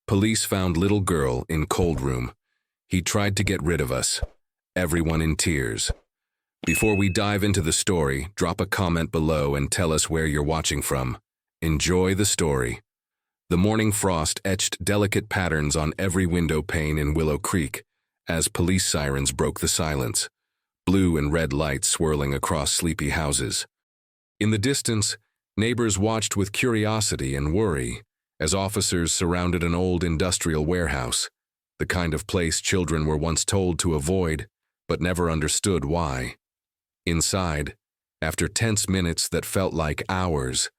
Police found little girl in cold room. He tried to get rid of us. Everyone in tears. Before we dive into the story, drop a comment below and tell us where you're watching from. Enjoy the story. The morning frost etched delicate patterns on every window pane in Willow Creek as police sirens broke the silence, blue and red lights swirling across sleepy houses. In the distance, neighbors watched with curiosity and worry as officers surrounded an old industrial warehouse, the kind of place children were once told to avoid, but never understood why. Inside, after tense minutes that felt like hours,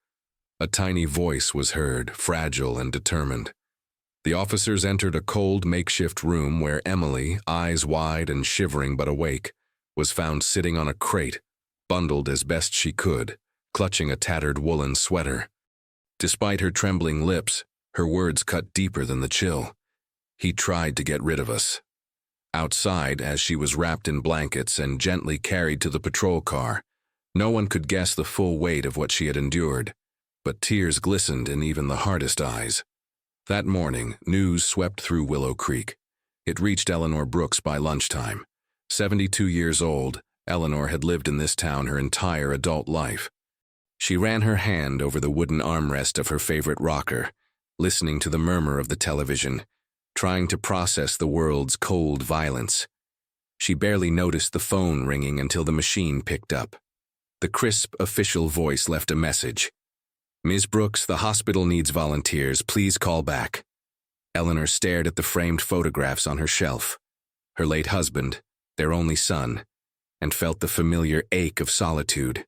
a tiny voice was heard, fragile and determined. The officers entered a cold makeshift room where Emily, eyes wide and shivering but awake, was found sitting on a crate, bundled as best she could, clutching a tattered woolen sweater. Despite her trembling lips, her words cut deeper than the chill. He tried to get rid of us. Outside, as she was wrapped in blankets and gently carried to the patrol car, no one could guess the full weight of what she had endured, but tears glistened in even the hardest eyes. That morning, news swept through Willow Creek. It reached Eleanor Brooks by lunchtime. 72 years old, Eleanor had lived in this town her entire adult life. She ran her hand over the wooden armrest of her favorite rocker, listening to the murmur of the television, trying to process the world's cold violence. She barely noticed the phone ringing until the machine picked up. The crisp, official voice left a message. "Ms. Brooks, the hospital needs volunteers. Please call back." Eleanor stared at the framed photographs on her shelf. Her late husband, their only son, and felt the familiar ache of solitude.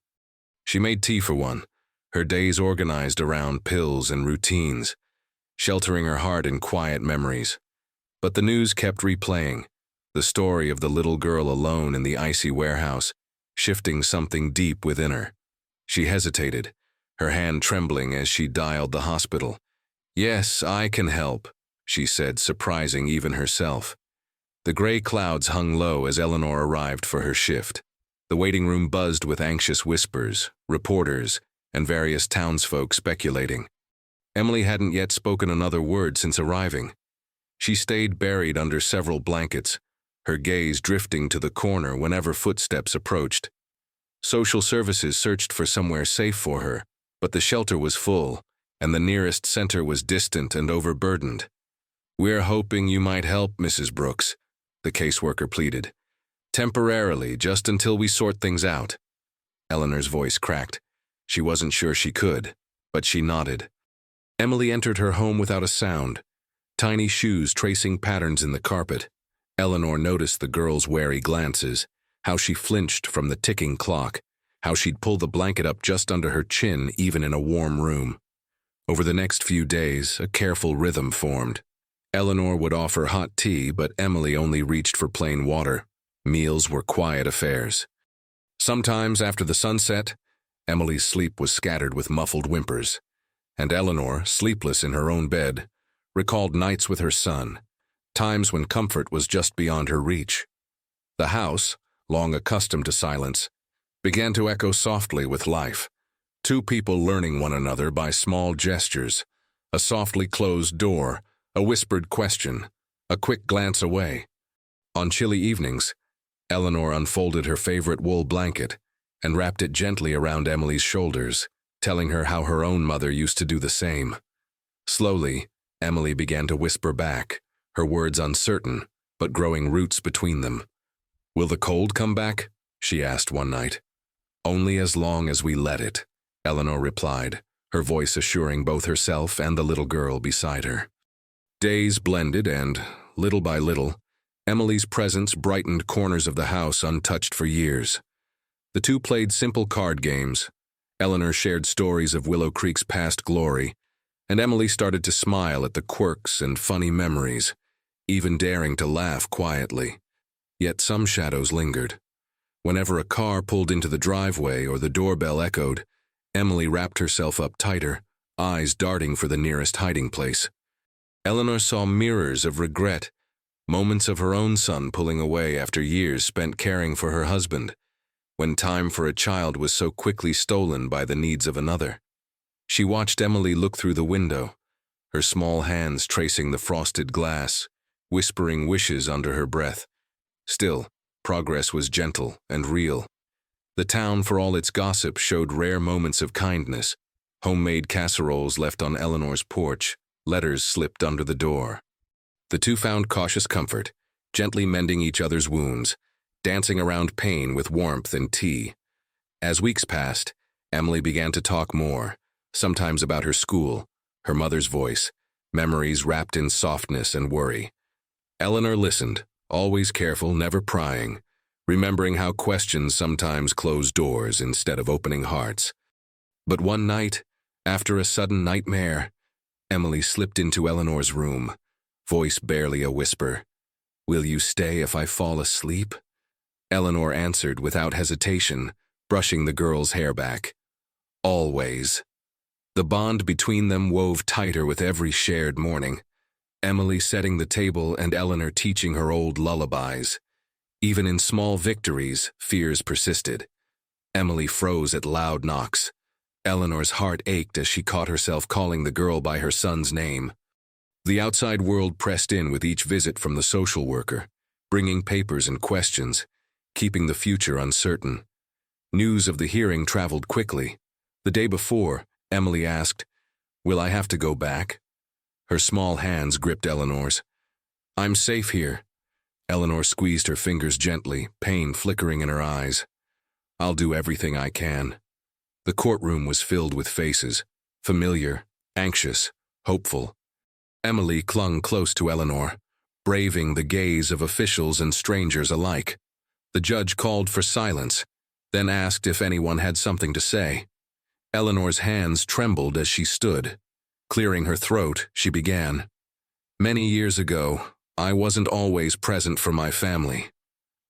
She made tea for one, her days organized around pills and routines, sheltering her heart in quiet memories. But the news kept replaying, the story of the little girl alone in the icy warehouse, shifting something deep within her. She hesitated, her hand trembling as she dialed the hospital. "Yes, I can help," she said, surprising even herself. The gray clouds hung low as Eleanor arrived for her shift. The waiting room buzzed with anxious whispers, reporters, and various townsfolk speculating. Emily hadn't yet spoken another word since arriving. She stayed buried under several blankets, her gaze drifting to the corner whenever footsteps approached. Social services searched for somewhere safe for her, but the shelter was full, and the nearest center was distant and overburdened. "We're hoping you might help, Mrs. Brooks," the caseworker pleaded. "Temporarily, just until we sort things out." Eleanor's voice cracked. She wasn't sure she could, but she nodded. Emily entered her home without a sound, tiny shoes tracing patterns in the carpet. Eleanor noticed the girl's wary glances, how she flinched from the ticking clock, how she'd pull the blanket up just under her chin even in a warm room. Over the next few days, a careful rhythm formed. Eleanor would offer hot tea, but Emily only reached for plain water. Meals were quiet affairs. Sometimes after the sunset, Emily's sleep was scattered with muffled whimpers, and Eleanor, sleepless in her own bed, recalled nights with her son, times when comfort was just beyond her reach. The house, long accustomed to silence, began to echo softly with life, two people learning one another by small gestures, a softly closed door, a whispered question, a quick glance away. On chilly evenings, Eleanor unfolded her favorite wool blanket and wrapped it gently around Emily's shoulders, telling her how her own mother used to do the same. Slowly, Emily began to whisper back, her words uncertain, but growing roots between them. "Will the cold come back?" she asked one night. "Only as long as we let it," Eleanor replied, her voice assuring both herself and the little girl beside her. Days blended and, little by little, Emily's presence brightened corners of the house untouched for years. The two played simple card games. Eleanor shared stories of Willow Creek's past glory, and Emily started to smile at the quirks and funny memories, even daring to laugh quietly. Yet some shadows lingered. Whenever a car pulled into the driveway or the doorbell echoed, Emily wrapped herself up tighter, eyes darting for the nearest hiding place. Eleanor saw mirrors of regret, moments of her own son pulling away after years spent caring for her husband, when time for a child was so quickly stolen by the needs of another. She watched Emily look through the window, her small hands tracing the frosted glass, whispering wishes under her breath. Still, progress was gentle and real. The town, for all its gossip, showed rare moments of kindness. Homemade casseroles left on Eleanor's porch, letters slipped under the door. The two found cautious comfort, gently mending each other's wounds, dancing around pain with warmth and tea. As weeks passed, Emily began to talk more, sometimes about her school, her mother's voice, memories wrapped in softness and worry. Eleanor listened, always careful, never prying, remembering how questions sometimes close doors instead of opening hearts. But one night, after a sudden nightmare, Emily slipped into Eleanor's room, voice barely a whisper. "Will you stay if I fall asleep?" Eleanor answered without hesitation, brushing the girl's hair back. "Always." The bond between them wove tighter with every shared morning, Emily setting the table and Eleanor teaching her old lullabies. Even in small victories, fears persisted. Emily froze at loud knocks. Eleanor's heart ached as she caught herself calling the girl by her son's name. The outside world pressed in with each visit from the social worker, bringing papers and questions, keeping the future uncertain. News of the hearing traveled quickly. The day before, Emily asked, "Will I have to go back?" Her small hands gripped Eleanor's. "I'm safe here." Eleanor squeezed her fingers gently, pain flickering in her eyes. "I'll do everything I can." The courtroom was filled with faces, familiar, anxious, hopeful. Emily clung close to Eleanor, braving the gaze of officials and strangers alike. The judge called for silence, then asked if anyone had something to say. Eleanor's hands trembled as she stood. Clearing her throat, she began. "Many years ago, I wasn't always present for my family.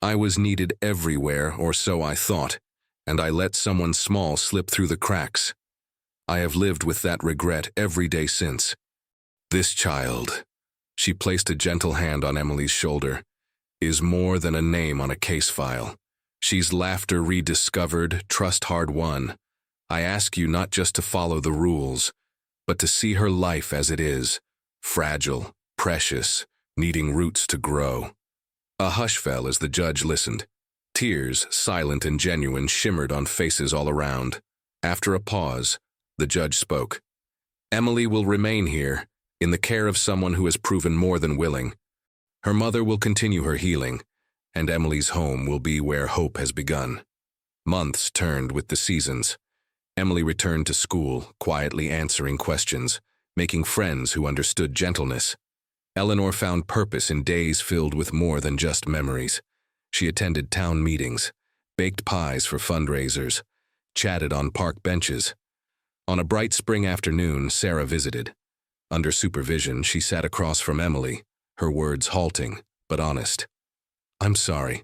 I was needed everywhere, or so I thought, and I let someone small slip through the cracks. I have lived with that regret every day since. This child," she placed a gentle hand on Emily's shoulder, "is more than a name on a case file. She's laughter rediscovered, trust hard-won. I ask you not just to follow the rules, but to see her life as it is, fragile, precious, needing roots to grow." A hush fell as the judge listened. Tears, silent and genuine, shimmered on faces all around. After a pause, the judge spoke. "Emily will remain here, in the care of someone who has proven more than willing. Her mother will continue her healing, and Emily's home will be where hope has begun." Months turned with the seasons. Emily returned to school, quietly answering questions, making friends who understood gentleness. Eleanor found purpose in days filled with more than just memories. She attended town meetings, baked pies for fundraisers, chatted on park benches. On a bright spring afternoon, Sarah visited. Under supervision, she sat across from Emily, her words halting, but honest. "I'm sorry.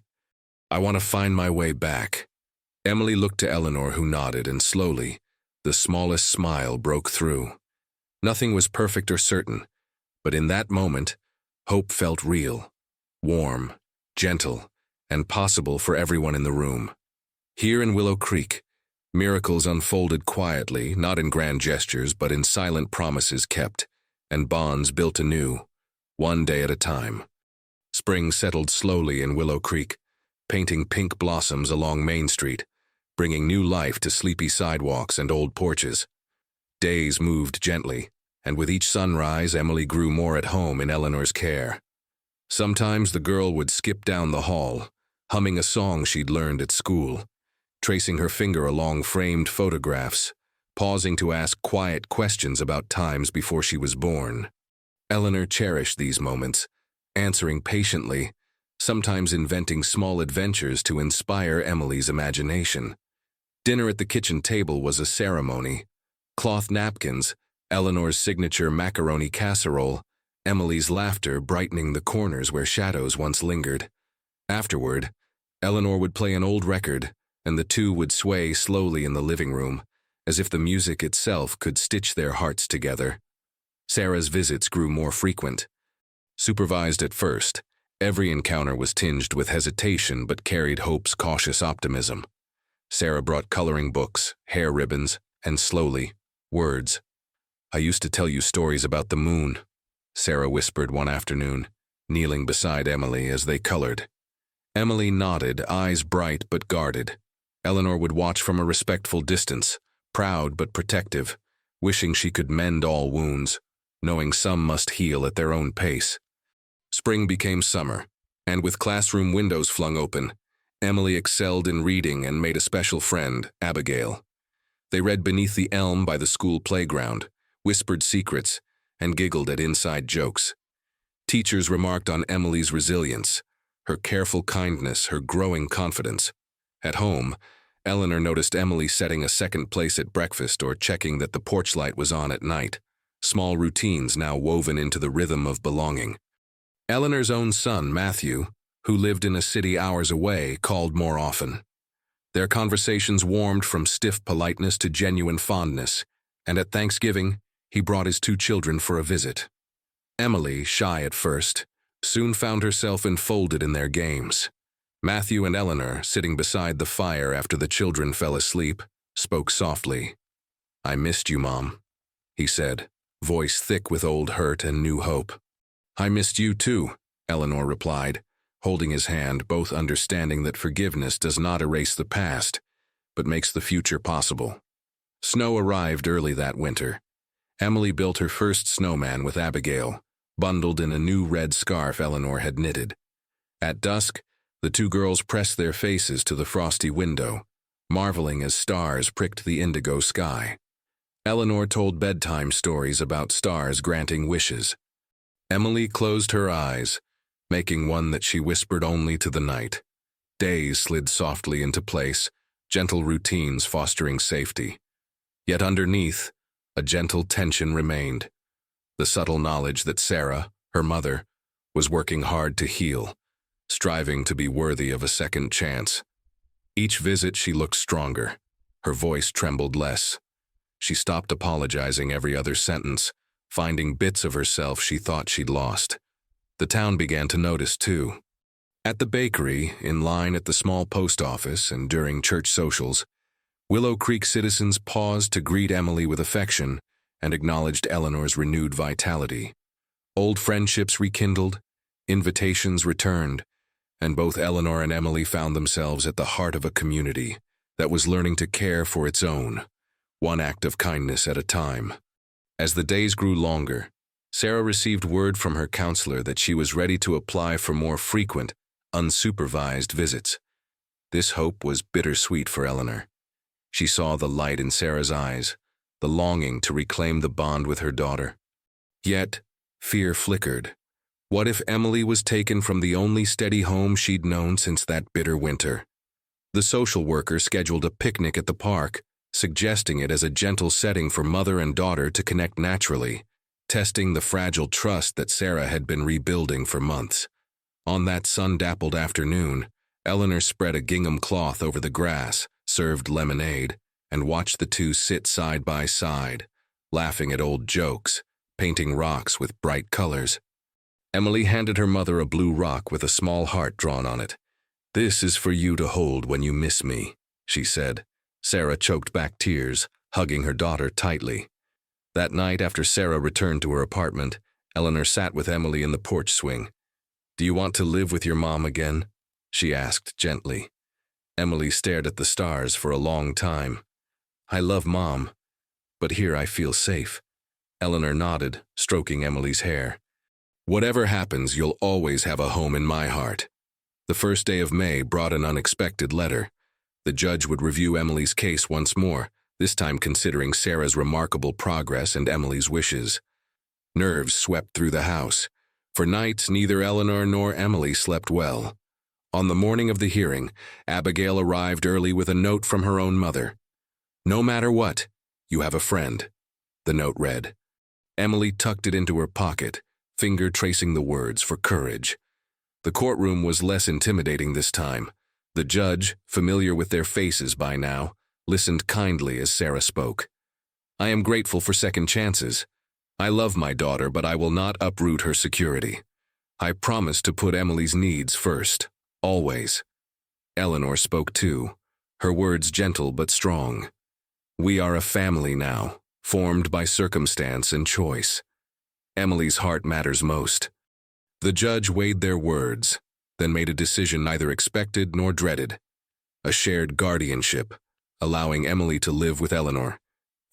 I want to find my way back." Emily looked to Eleanor, who nodded, and slowly, the smallest smile broke through. Nothing was perfect or certain, but in that moment, hope felt real, warm, gentle, and possible for everyone in the room. Here in Willow Creek, miracles unfolded quietly, not in grand gestures, but in silent promises kept, and bonds built anew, one day at a time. Spring settled slowly in Willow Creek, painting pink blossoms along Main Street, bringing new life to sleepy sidewalks and old porches. Days moved gently, and with each sunrise, Emily grew more at home in Eleanor's care. Sometimes the girl would skip down the hall, humming a song she'd learned at school, tracing her finger along framed photographs, pausing to ask quiet questions about times before she was born. Eleanor cherished these moments, answering patiently, sometimes inventing small adventures to inspire Emily's imagination. Dinner at the kitchen table was a ceremony. Cloth napkins, Eleanor's signature macaroni casserole, Emily's laughter brightening the corners where shadows once lingered. Afterward, Eleanor would play an old record, and the two would sway slowly in the living room, as if the music itself could stitch their hearts together. Sarah's visits grew more frequent. Supervised at first, every encounter was tinged with hesitation but carried Hope's cautious optimism. Sarah brought coloring books, hair ribbons, and slowly, words. I used to tell you stories about the moon, Sarah whispered one afternoon, kneeling beside Emily as they colored. Emily nodded, eyes bright but guarded. Eleanor would watch from a respectful distance, proud but protective, wishing she could mend all wounds, knowing some must heal at their own pace. Spring became summer, and with classroom windows flung open, Emily excelled in reading and made a special friend, Abigail. They read beneath the elm by the school playground, whispered secrets, and giggled at inside jokes. Teachers remarked on Emily's resilience, her careful kindness, her growing confidence. At home, Eleanor noticed Emily setting a second place at breakfast or checking that the porch light was on at night, small routines now woven into the rhythm of belonging. Eleanor's own son, Matthew, who lived in a city hours away, called more often. Their conversations warmed from stiff politeness to genuine fondness, and at Thanksgiving, he brought his 2 children for a visit. Emily, shy at first, soon found herself enfolded in their games. Matthew and Eleanor, sitting beside the fire after the children fell asleep, spoke softly. "I missed you, Mom," he said, voice thick with old hurt and new hope. "I missed you too," Eleanor replied, holding his hand, both understanding that forgiveness does not erase the past, but makes the future possible. Snow arrived early that winter. Emily built her first snowman with Abigail, bundled in a new red scarf Eleanor had knitted. At dusk, the 2 girls pressed their faces to the frosty window, marveling as stars pricked the indigo sky. Eleanor told bedtime stories about stars granting wishes. Emily closed her eyes, making one that she whispered only to the night. Days slid softly into place, gentle routines fostering safety. Yet underneath, a gentle tension remained, the subtle knowledge that Sarah, her mother, was working hard to heal, striving to be worthy of a second chance. Each visit she looked stronger, her voice trembled less. She stopped apologizing every other sentence, finding bits of herself she thought she'd lost. The town began to notice too. At the bakery, in line at the small post office, and during church socials, Willow Creek citizens paused to greet Emily with affection and acknowledged Eleanor's renewed vitality. Old friendships rekindled, invitations returned, and both Eleanor and Emily found themselves at the heart of a community that was learning to care for its own, one act of kindness at a time. As the days grew longer, Sarah received word from her counselor that she was ready to apply for more frequent, unsupervised visits. This hope was bittersweet for Eleanor. She saw the light in Sarah's eyes, the longing to reclaim the bond with her daughter. Yet, fear flickered. What if Emily was taken from the only steady home she'd known since that bitter winter? The social worker scheduled a picnic at the park, suggesting it as a gentle setting for mother and daughter to connect naturally, testing the fragile trust that Sarah had been rebuilding for months. On that sun-dappled afternoon, Eleanor spread a gingham cloth over the grass, served lemonade, and watched the 2 sit side by side, laughing at old jokes, painting rocks with bright colors. Emily handed her mother a blue rock with a small heart drawn on it. "This is for you to hold when you miss me," she said. Sarah choked back tears, hugging her daughter tightly. That night, after Sarah returned to her apartment, Eleanor sat with Emily in the porch swing. "Do you want to live with your mom again?" she asked gently. Emily stared at the stars for a long time. "I love Mom, but here I feel safe." Eleanor nodded, stroking Emily's hair. "Whatever happens, you'll always have a home in my heart." The first day of May brought an unexpected letter. The judge would review Emily's case once more, this time considering Sarah's remarkable progress and Emily's wishes. Nerves swept through the house. For nights, neither Eleanor nor Emily slept well. On the morning of the hearing, Abigail arrived early with a note from her own mother. "No matter what, you have a friend," the note read. Emily tucked it into her pocket, finger tracing the words for courage. The courtroom was less intimidating this time. The judge, familiar with their faces by now, listened kindly as Sarah spoke. "I am grateful for second chances. I love my daughter, but I will not uproot her security. I promise to put Emily's needs first, always." Eleanor spoke too, her words gentle but strong. "We are a family now, formed by circumstance and choice. Emily's heart matters most. The judge weighed their words, then made a decision neither expected nor dreaded. A shared guardianship, allowing Emily to live with Eleanor,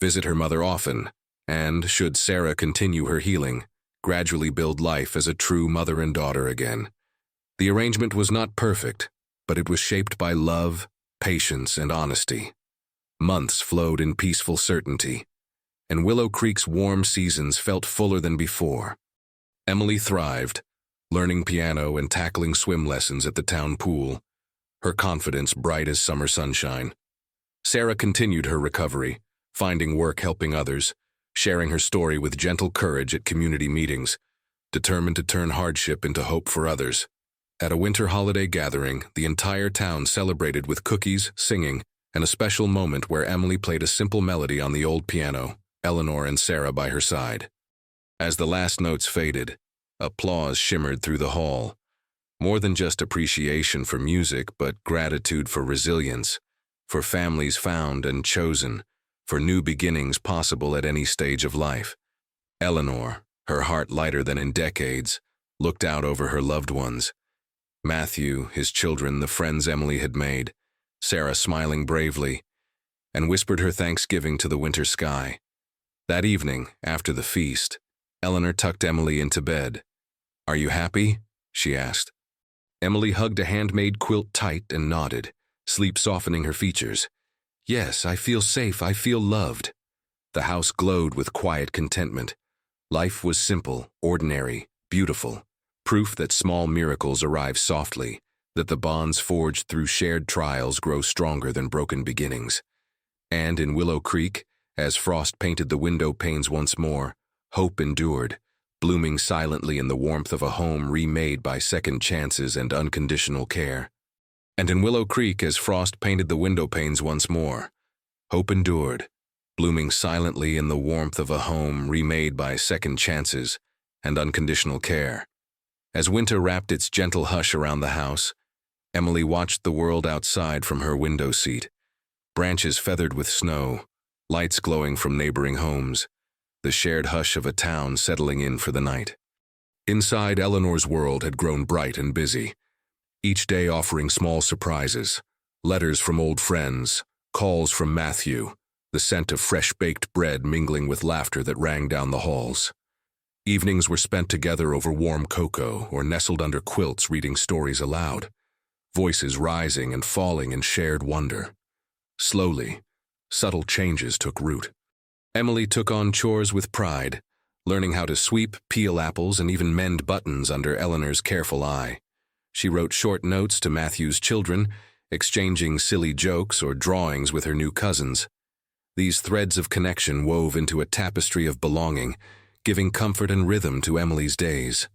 visit her mother often, and, should Sarah continue her healing, gradually build life as a true mother and daughter again. The arrangement was not perfect, but it was shaped by love, patience, and honesty. Months flowed in peaceful certainty, and Willow Creek's warm seasons felt fuller than before. Emily thrived, learning piano and tackling swim lessons at the town pool, her confidence bright as summer sunshine. Sarah continued her recovery, finding work helping others, sharing her story with gentle courage at community meetings, determined to turn hardship into hope for others. At a winter holiday gathering, the entire town celebrated with cookies, singing, and a special moment where Emily played a simple melody on the old piano, Eleanor and Sarah by her side. As the last notes faded, applause shimmered through the hall. More than just appreciation for music, but gratitude for resilience, for families found and chosen, for new beginnings possible at any stage of life. Eleanor, her heart lighter than in decades, looked out over her loved ones. Matthew, his children, the friends Emily had made, Sarah smiling bravely, and whispered her thanksgiving to the winter sky. That evening, after the feast, Eleanor tucked Emily into bed. "Are you happy?" she asked. Emily hugged a handmade quilt tight and nodded, sleep softening her features. "Yes, I feel safe, I feel loved." The house glowed with quiet contentment. Life was simple, ordinary, beautiful, proof that small miracles arrive softly, that the bonds forged through shared trials grow stronger than broken beginnings. And in Willow Creek, as frost painted the window panes once more, hope endured, blooming silently in the warmth of a home remade by second chances and unconditional care. And in Willow Creek, as frost painted the window panes once more, hope endured, blooming silently in the warmth of a home remade by second chances and unconditional care. As winter wrapped its gentle hush around the house, Emily watched the world outside from her window seat. Branches feathered with snow, lights glowing from neighboring homes, the shared hush of a town settling in for the night. Inside, Eleanor's world had grown bright and busy, each day offering small surprises, letters from old friends, calls from Matthew, the scent of fresh-baked bread mingling with laughter that rang down the halls. Evenings were spent together over warm cocoa or nestled under quilts reading stories aloud, voices rising and falling in shared wonder. Slowly, subtle changes took root. Emily took on chores with pride, learning how to sweep, peel apples, and even mend buttons under Eleanor's careful eye. She wrote short notes to Matthew's children, exchanging silly jokes or drawings with her new cousins. These threads of connection wove into a tapestry of belonging, giving comfort and rhythm to Emily's days.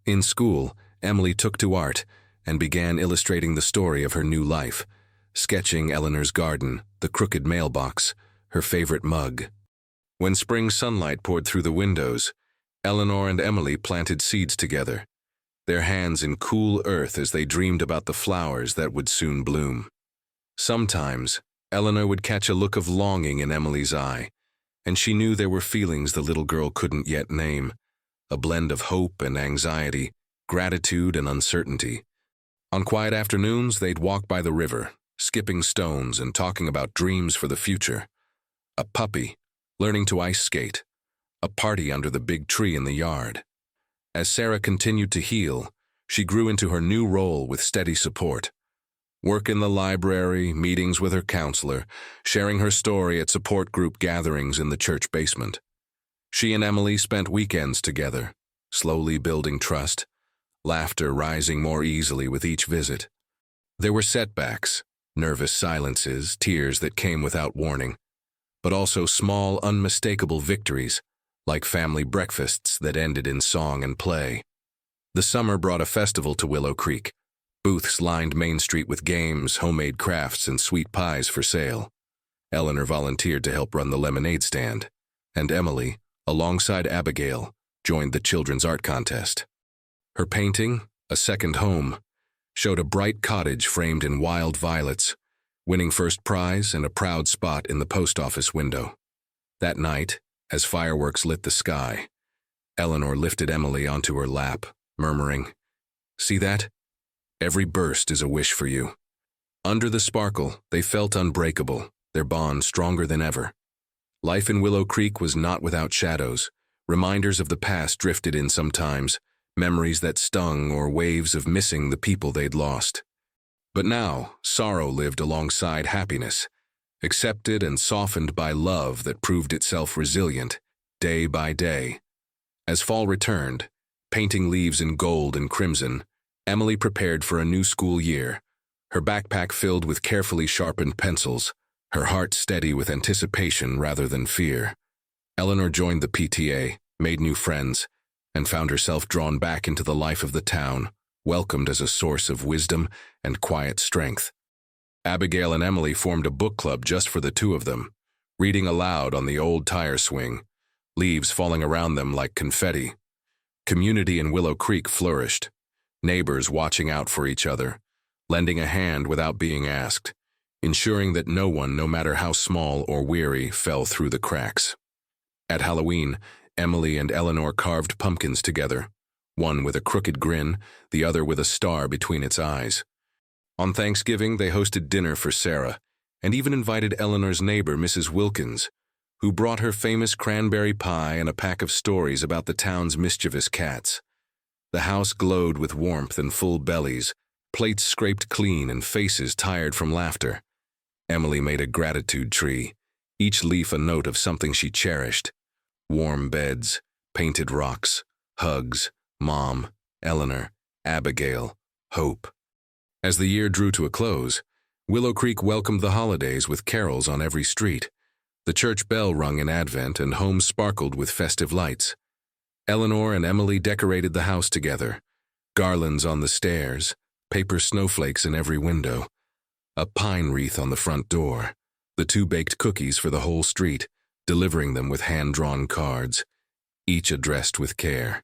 In school, Emily took to art and began illustrating the story of her new life, sketching Eleanor's garden, the crooked mailbox, her favorite mug. When spring sunlight poured through the windows, Eleanor and Emily planted seeds together, their hands in cool earth as they dreamed about the flowers that would soon bloom. Sometimes, Eleanor would catch a look of longing in Emily's eye, and she knew there were feelings the little girl couldn't yet name, a blend of hope and anxiety, gratitude and uncertainty. On quiet afternoons, they'd walk by the river, skipping stones and talking about dreams for the future. A puppy, learning to ice skate, a party under the big tree in the yard. As Sarah continued to heal, she grew into her new role with steady support. Work in the library, meetings with her counselor, sharing her story at support group gatherings in the church basement. She and Emily spent weekends together, slowly building trust, laughter rising more easily with each visit. There were setbacks, nervous silences, tears that came without warning, but also small, unmistakable victories, like family breakfasts that ended in song and play. The summer brought a festival to Willow Creek. Booths lined Main Street with games, homemade crafts, and sweet pies for sale. Eleanor volunteered to help run the lemonade stand, and Emily, alongside Abigail, joined the children's art contest. Her painting, A Second Home, showed a bright cottage framed in wild violets, winning first prize and a proud spot in the post office window. That night, as fireworks lit the sky, Eleanor lifted Emily onto her lap, murmuring, "See that? Every burst is a wish for you." Under the sparkle, they felt unbreakable, their bond stronger than ever. Life in Willow Creek was not without shadows. Reminders of the past drifted in sometimes, memories that stung or waves of missing the people they'd lost. But now, sorrow lived alongside happiness, accepted and softened by love that proved itself resilient, day by day. As fall returned, painting leaves in gold and crimson, Emily prepared for a new school year, her backpack filled with carefully sharpened pencils, her heart steady with anticipation rather than fear. Eleanor joined the PTA, made new friends, and found herself drawn back into the life of the town, welcomed as a source of wisdom and quiet strength. Abigail and Emily formed a book club just for the two of them, reading aloud on the old tire swing, leaves falling around them like confetti. Community in Willow Creek flourished, neighbors watching out for each other, lending a hand without being asked, ensuring that no one, no matter how small or weary, fell through the cracks. At Halloween, Emily and Eleanor carved pumpkins together, one with a crooked grin, the other with a star between its eyes. On Thanksgiving, they hosted dinner for Sarah, and even invited Eleanor's neighbor, Mrs. Wilkins, who brought her famous cranberry pie and a pack of stories about the town's mischievous cats. The house glowed with warmth and full bellies, plates scraped clean and faces tired from laughter. Emily made a gratitude tree, each leaf a note of something she cherished. Warm beds, painted rocks, hugs, Mom, Eleanor, Abigail, hope. As the year drew to a close, Willow Creek welcomed the holidays with carols on every street. The church bell rung in Advent and homes sparkled with festive lights. Eleanor and Emily decorated the house together, garlands on the stairs, paper snowflakes in every window, a pine wreath on the front door. The two baked cookies for the whole street, delivering them with hand-drawn cards, each addressed with care.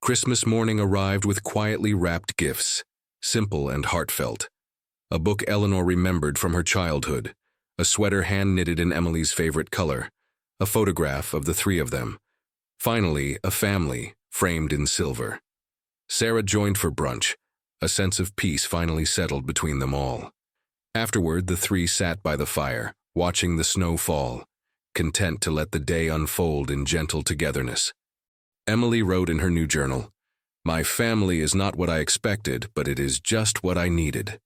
Christmas morning arrived with quietly wrapped gifts, simple and heartfelt. A book Eleanor remembered from her childhood, a sweater hand-knitted in Emily's favorite color, a photograph of the three of them. Finally, a family, framed in silver. Sarah joined for brunch. A sense of peace finally settled between them all. Afterward, the three sat by the fire, watching the snow fall, content to let the day unfold in gentle togetherness. Emily wrote in her new journal, "My family is not what I expected, but it is just what I needed."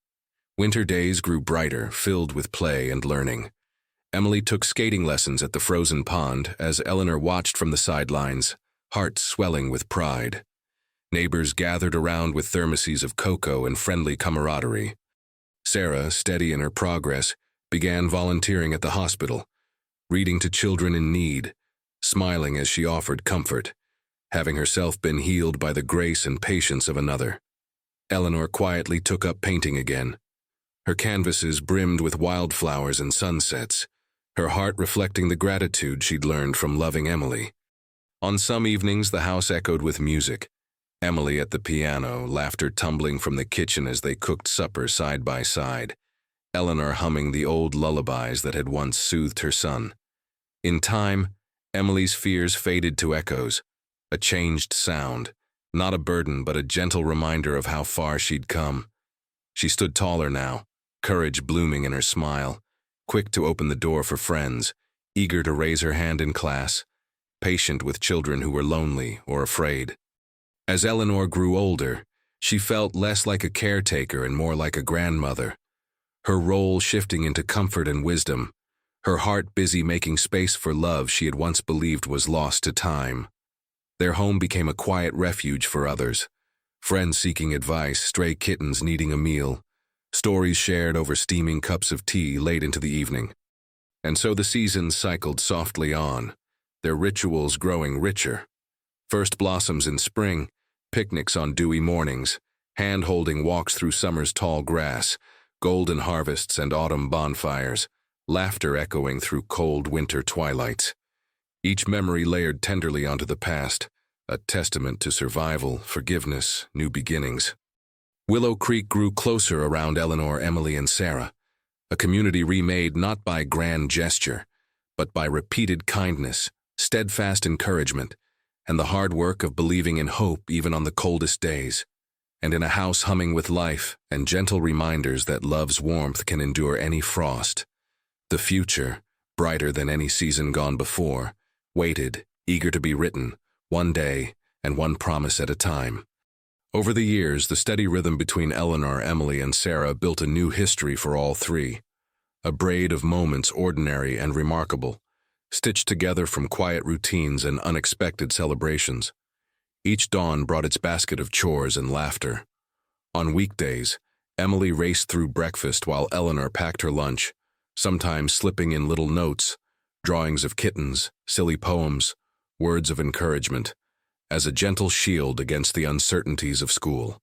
Winter days grew brighter, filled with play and learning. Emily took skating lessons at the frozen pond as Eleanor watched from the sidelines, heart swelling with pride. Neighbors gathered around with thermoses of cocoa and friendly camaraderie. Sarah, steady in her progress, began volunteering at the hospital, reading to children in need, smiling as she offered comfort, having herself been healed by the grace and patience of another. Eleanor quietly took up painting again. Her canvases brimmed with wildflowers and sunsets, her heart reflecting the gratitude she'd learned from loving Emily. On some evenings, the house echoed with music. Emily at the piano, laughter tumbling from the kitchen as they cooked supper side by side, Eleanor humming the old lullabies that had once soothed her son. In time, Emily's fears faded to echoes, a changed sound, not a burden but a gentle reminder of how far she'd come. She stood taller now, courage blooming in her smile, quick to open the door for friends, eager to raise her hand in class, patient with children who were lonely or afraid. As Eleanor grew older, she felt less like a caretaker and more like a grandmother, her role shifting into comfort and wisdom, her heart busy making space for love she had once believed was lost to time. Their home became a quiet refuge for others, friends seeking advice, stray kittens needing a meal, stories shared over steaming cups of tea late into the evening. And so the seasons cycled softly on, their rituals growing richer. First blossoms in spring, picnics on dewy mornings, hand-holding walks through summer's tall grass, golden harvests and autumn bonfires, laughter echoing through cold winter twilights. Each memory layered tenderly onto the past, a testament to survival, forgiveness, new beginnings. Willow Creek grew closer around Eleanor, Emily, and Sarah, a community remade not by grand gesture, but by repeated kindness, steadfast encouragement, and the hard work of believing in hope even on the coldest days. And in a house humming with life and gentle reminders that love's warmth can endure any frost, the future, brighter than any season gone before, waited, eager to be written, one day and one promise at a time. Over the years, the steady rhythm between Eleanor, Emily, and Sarah built a new history for all three, a braid of moments ordinary and remarkable, stitched together from quiet routines and unexpected celebrations. Each dawn brought its basket of chores and laughter. On weekdays, Emily raced through breakfast while Eleanor packed her lunch, sometimes slipping in little notes, drawings of kittens, silly poems, words of encouragement, as a gentle shield against the uncertainties of school.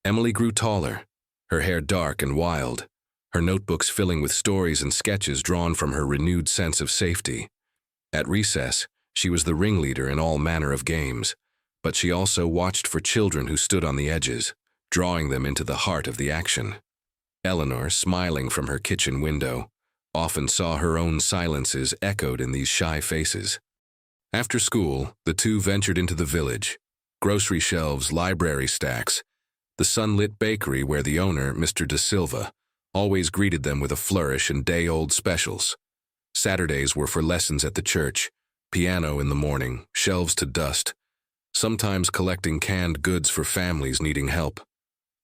Emily grew taller, her hair dark and wild, her notebooks filling with stories and sketches drawn from her renewed sense of safety. At recess, she was the ringleader in all manner of games, but she also watched for children who stood on the edges, drawing them into the heart of the action. Eleanor, smiling from her kitchen window, often saw her own silences echoed in these shy faces. After school, the two ventured into the village, grocery shelves, library stacks, the sunlit bakery where the owner, Mr. De Silva, always greeted them with a flourish and day-old specials. Saturdays were for lessons at the church, piano in the morning, shelves to dust, sometimes collecting canned goods for families needing help.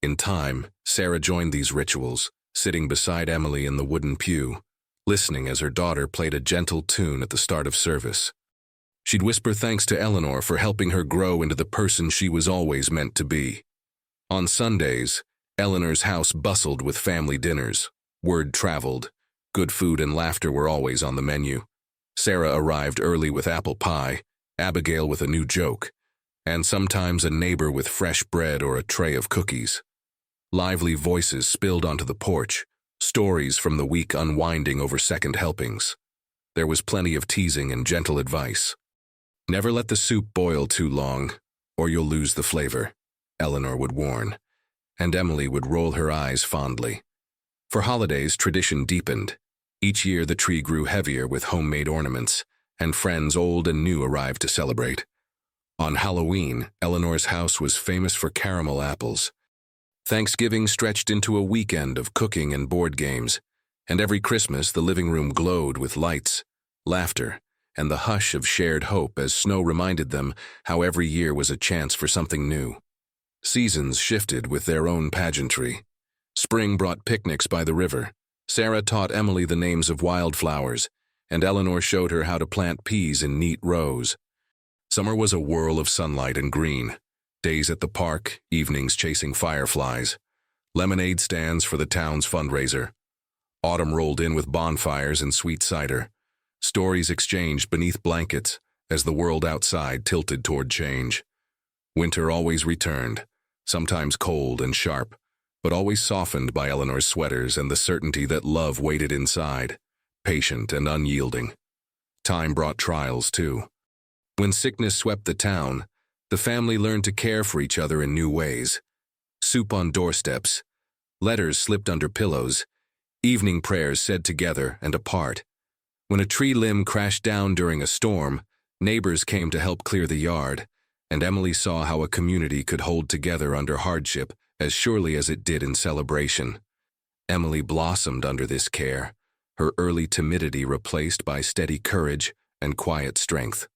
In time, Sarah joined these rituals, sitting beside Emily in the wooden pew, listening as her daughter played a gentle tune at the start of service. She'd whisper thanks to Eleanor for helping her grow into the person she was always meant to be. On Sundays, Eleanor's house bustled with family dinners. Word traveled. Good food and laughter were always on the menu. Sarah arrived early with apple pie, Abigail with a new joke, and sometimes a neighbor with fresh bread or a tray of cookies. Lively voices spilled onto the porch, stories from the week unwinding over second helpings. There was plenty of teasing and gentle advice. "Never let the soup boil too long, or you'll lose the flavor," Eleanor would warn, and Emily would roll her eyes fondly. For holidays, tradition deepened. Each year the tree grew heavier with homemade ornaments, and friends old and new arrived to celebrate. On Halloween, Eleanor's house was famous for caramel apples. Thanksgiving stretched into a weekend of cooking and board games, and every Christmas the living room glowed with lights, laughter, and the hush of shared hope as snow reminded them how every year was a chance for something new. Seasons shifted with their own pageantry. Spring brought picnics by the river. Sarah taught Emily the names of wildflowers, and Eleanor showed her how to plant peas in neat rows. Summer was a whirl of sunlight and green. Days at the park, evenings chasing fireflies. Lemonade stands for the town's fundraiser. Autumn rolled in with bonfires and sweet cider. Stories exchanged beneath blankets as the world outside tilted toward change. Winter always returned, sometimes cold and sharp, but always softened by Eleanor's sweaters and the certainty that love waited inside, patient and unyielding. Time brought trials, too. When sickness swept the town, the family learned to care for each other in new ways. Soup on doorsteps, letters slipped under pillows, evening prayers said together and apart. When a tree limb crashed down during a storm, neighbors came to help clear the yard, and Emily saw how a community could hold together under hardship as surely as it did in celebration. Emily blossomed under this care, her early timidity replaced by steady courage and quiet strength.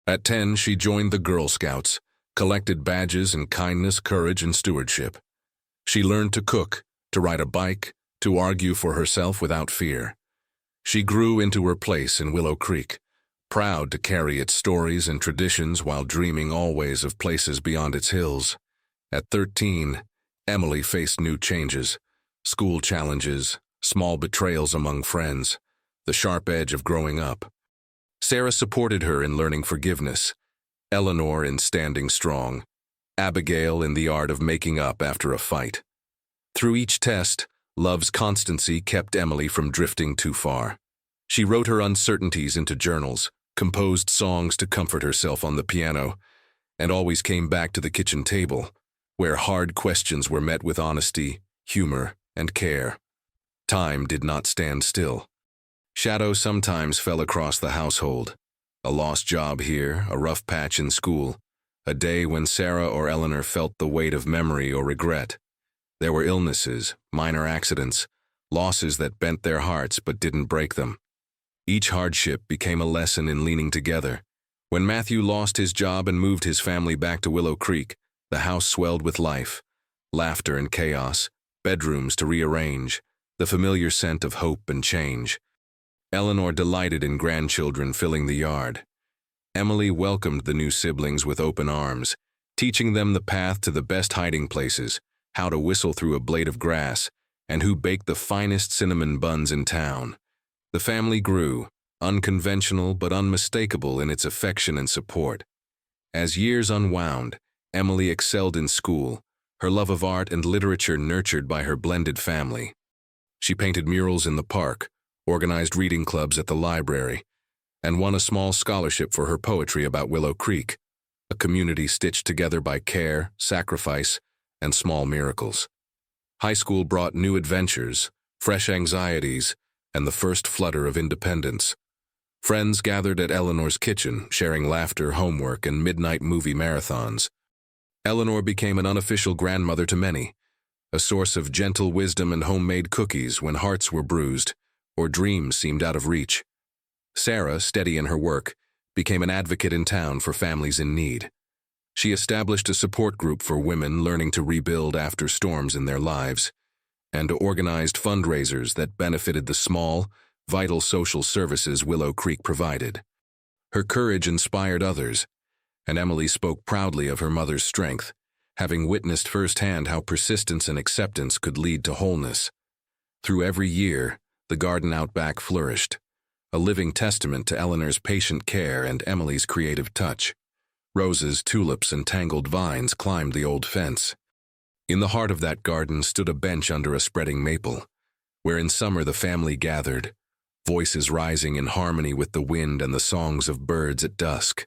At 10, she joined the Girl Scouts, collected badges in kindness, courage, and stewardship. She learned to cook, to ride a bike, to argue for herself without fear. She grew into her place in Willow Creek, proud to carry its stories and traditions while dreaming always of places beyond its hills. At 13, Emily faced new changes, school challenges, small betrayals among friends, the sharp edge of growing up. Sarah supported her in learning forgiveness, Eleanor in standing strong, Abigail in the art of making up after a fight. Through each test, love's constancy kept Emily from drifting too far. She wrote her uncertainties into journals, composed songs to comfort herself on the piano, and always came back to the kitchen table, where hard questions were met with honesty, humor, and care. Time did not stand still. Shadow sometimes fell across the household. A lost job here, a rough patch in school, a day when Sarah or Eleanor felt the weight of memory or regret. There were illnesses, minor accidents, losses that bent their hearts but didn't break them. Each hardship became a lesson in leaning together. When Matthew lost his job and moved his family back to Willow Creek, the house swelled with life, laughter and chaos, bedrooms to rearrange, the familiar scent of hope and change. Eleanor delighted in grandchildren filling the yard. Emily welcomed the new siblings with open arms, teaching them the path to the best hiding places, how to whistle through a blade of grass, and who baked the finest cinnamon buns in town. The family grew, unconventional but unmistakable in its affection and support. As years unwound, Emily excelled in school, her love of art and literature nurtured by her blended family. She painted murals in the park, organized reading clubs at the library, and won a small scholarship for her poetry about Willow Creek, a community stitched together by care, sacrifice, and small miracles. High school brought new adventures, fresh anxieties, and the first flutter of independence. Friends gathered at Eleanor's kitchen, sharing laughter, homework, and midnight movie marathons. Eleanor became an unofficial grandmother to many, a source of gentle wisdom and homemade cookies when hearts were bruised or dreams seemed out of reach. Sarah, steady in her work, became an advocate in town for families in need. She established a support group for women learning to rebuild after storms in their lives, and organized fundraisers that benefited the small, vital social services Willow Creek provided. Her courage inspired others, and Emily spoke proudly of her mother's strength, having witnessed firsthand how persistence and acceptance could lead to wholeness. Through every year, the garden out back flourished, a living testament to Eleanor's patient care and Emily's creative touch. Roses, tulips, and tangled vines climbed the old fence. In the heart of that garden stood a bench under a spreading maple, where in summer the family gathered, voices rising in harmony with the wind and the songs of birds at dusk.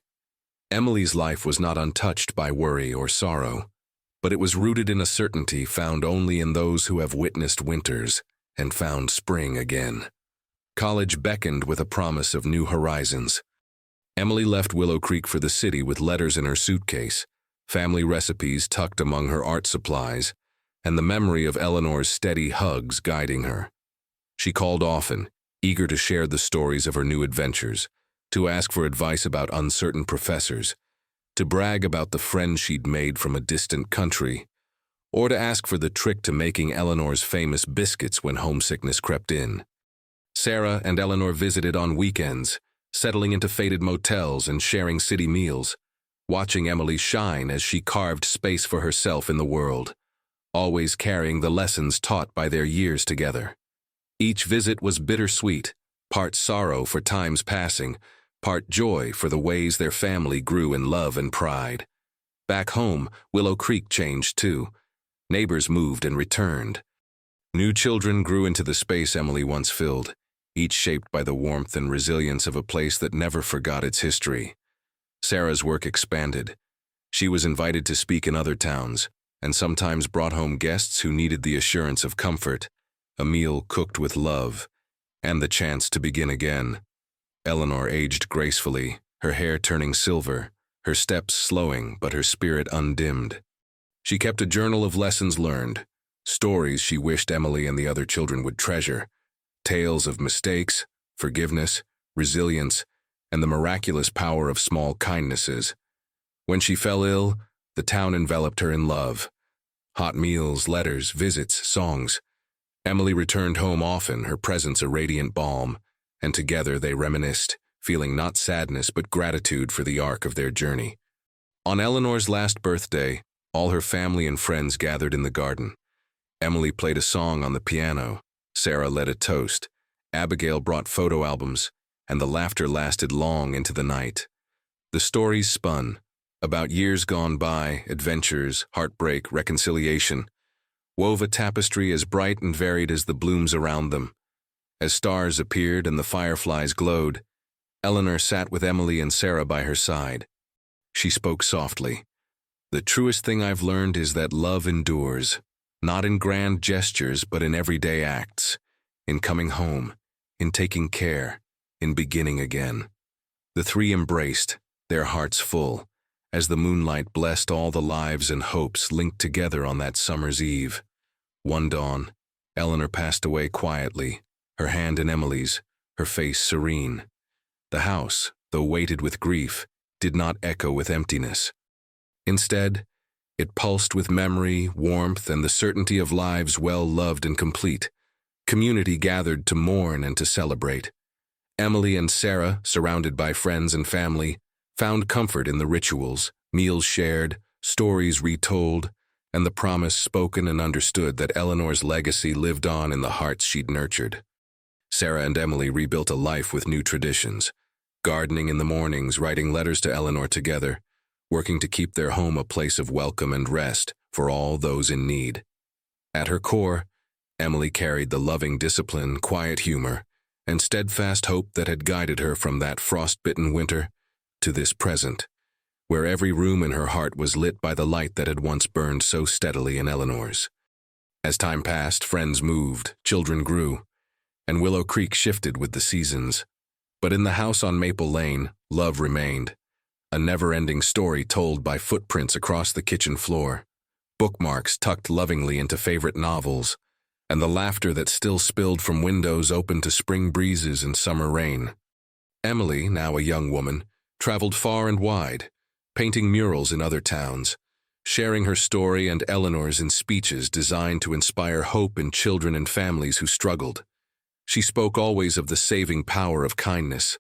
Emily's life was not untouched by worry or sorrow, but it was rooted in a certainty found only in those who have witnessed winters and found spring again. College beckoned with a promise of new horizons. Emily left Willow Creek for the city with letters in her suitcase, family recipes tucked among her art supplies, and the memory of Eleanor's steady hugs guiding her. She called often, eager to share the stories of her new adventures, to ask for advice about uncertain professors, to brag about the friends she'd made from a distant country, or to ask for the trick to making Eleanor's famous biscuits when homesickness crept in. Sarah and Eleanor visited on weekends, settling into faded motels and sharing city meals, watching Emily shine as she carved space for herself in the world, always carrying the lessons taught by their years together. Each visit was bittersweet, part sorrow for time's passing, part joy for the ways their family grew in love and pride. Back home, Willow Creek changed too. Neighbors moved and returned. New children grew into the space Emily once filled, each shaped by the warmth and resilience of a place that never forgot its history. Sarah's work expanded. She was invited to speak in other towns, and sometimes brought home guests who needed the assurance of comfort, a meal cooked with love, and the chance to begin again. Eleanor aged gracefully, her hair turning silver, her steps slowing but her spirit undimmed. She kept a journal of lessons learned, stories she wished Emily and the other children would treasure, tales of mistakes, forgiveness, resilience, and the miraculous power of small kindnesses. When she fell ill, the town enveloped her in love. Hot meals, letters, visits, songs. Emily returned home often, her presence a radiant balm, and together they reminisced, feeling not sadness but gratitude for the arc of their journey. On Eleanor's last birthday, all her family and friends gathered in the garden. Emily played a song on the piano, Sarah led a toast, Abigail brought photo albums, and the laughter lasted long into the night. The stories spun, about years gone by, adventures, heartbreak, reconciliation, wove a tapestry as bright and varied as the blooms around them. As stars appeared and the fireflies glowed, Eleanor sat with Emily and Sarah by her side. She spoke softly. "The truest thing I've learned is that love endures, not in grand gestures but in everyday acts, in coming home, in taking care, in beginning again. The three embraced, their hearts full, as the moonlight blessed all the lives and hopes linked together on that summer's eve. One dawn, Eleanor passed away quietly, her hand in Emily's, her face serene. The house, though weighted with grief, did not echo with emptiness. Instead, it pulsed with memory, warmth, and the certainty of lives well loved and complete. Community gathered to mourn and to celebrate. Emily and Sarah, surrounded by friends and family, found comfort in the rituals, meals shared, stories retold, and the promise spoken and understood that Eleanor's legacy lived on in the hearts she'd nurtured. Sarah and Emily rebuilt a life with new traditions, gardening in the mornings, writing letters to Eleanor together, working to keep their home a place of welcome and rest for all those in need. At her core, Emily carried the loving discipline, quiet humor, and steadfast hope that had guided her from that frost-bitten winter to this present, where every room in her heart was lit by the light that had once burned so steadily in Eleanor's. As time passed, friends moved, children grew, and Willow Creek shifted with the seasons. But in the house on Maple Lane, love remained, a never-ending story told by footprints across the kitchen floor, bookmarks tucked lovingly into favorite novels, and the laughter that still spilled from windows open to spring breezes and summer rain. Emily, now a young woman, traveled far and wide, painting murals in other towns, sharing her story and Eleanor's in speeches designed to inspire hope in children and families who struggled. She spoke always of the saving power of kindness,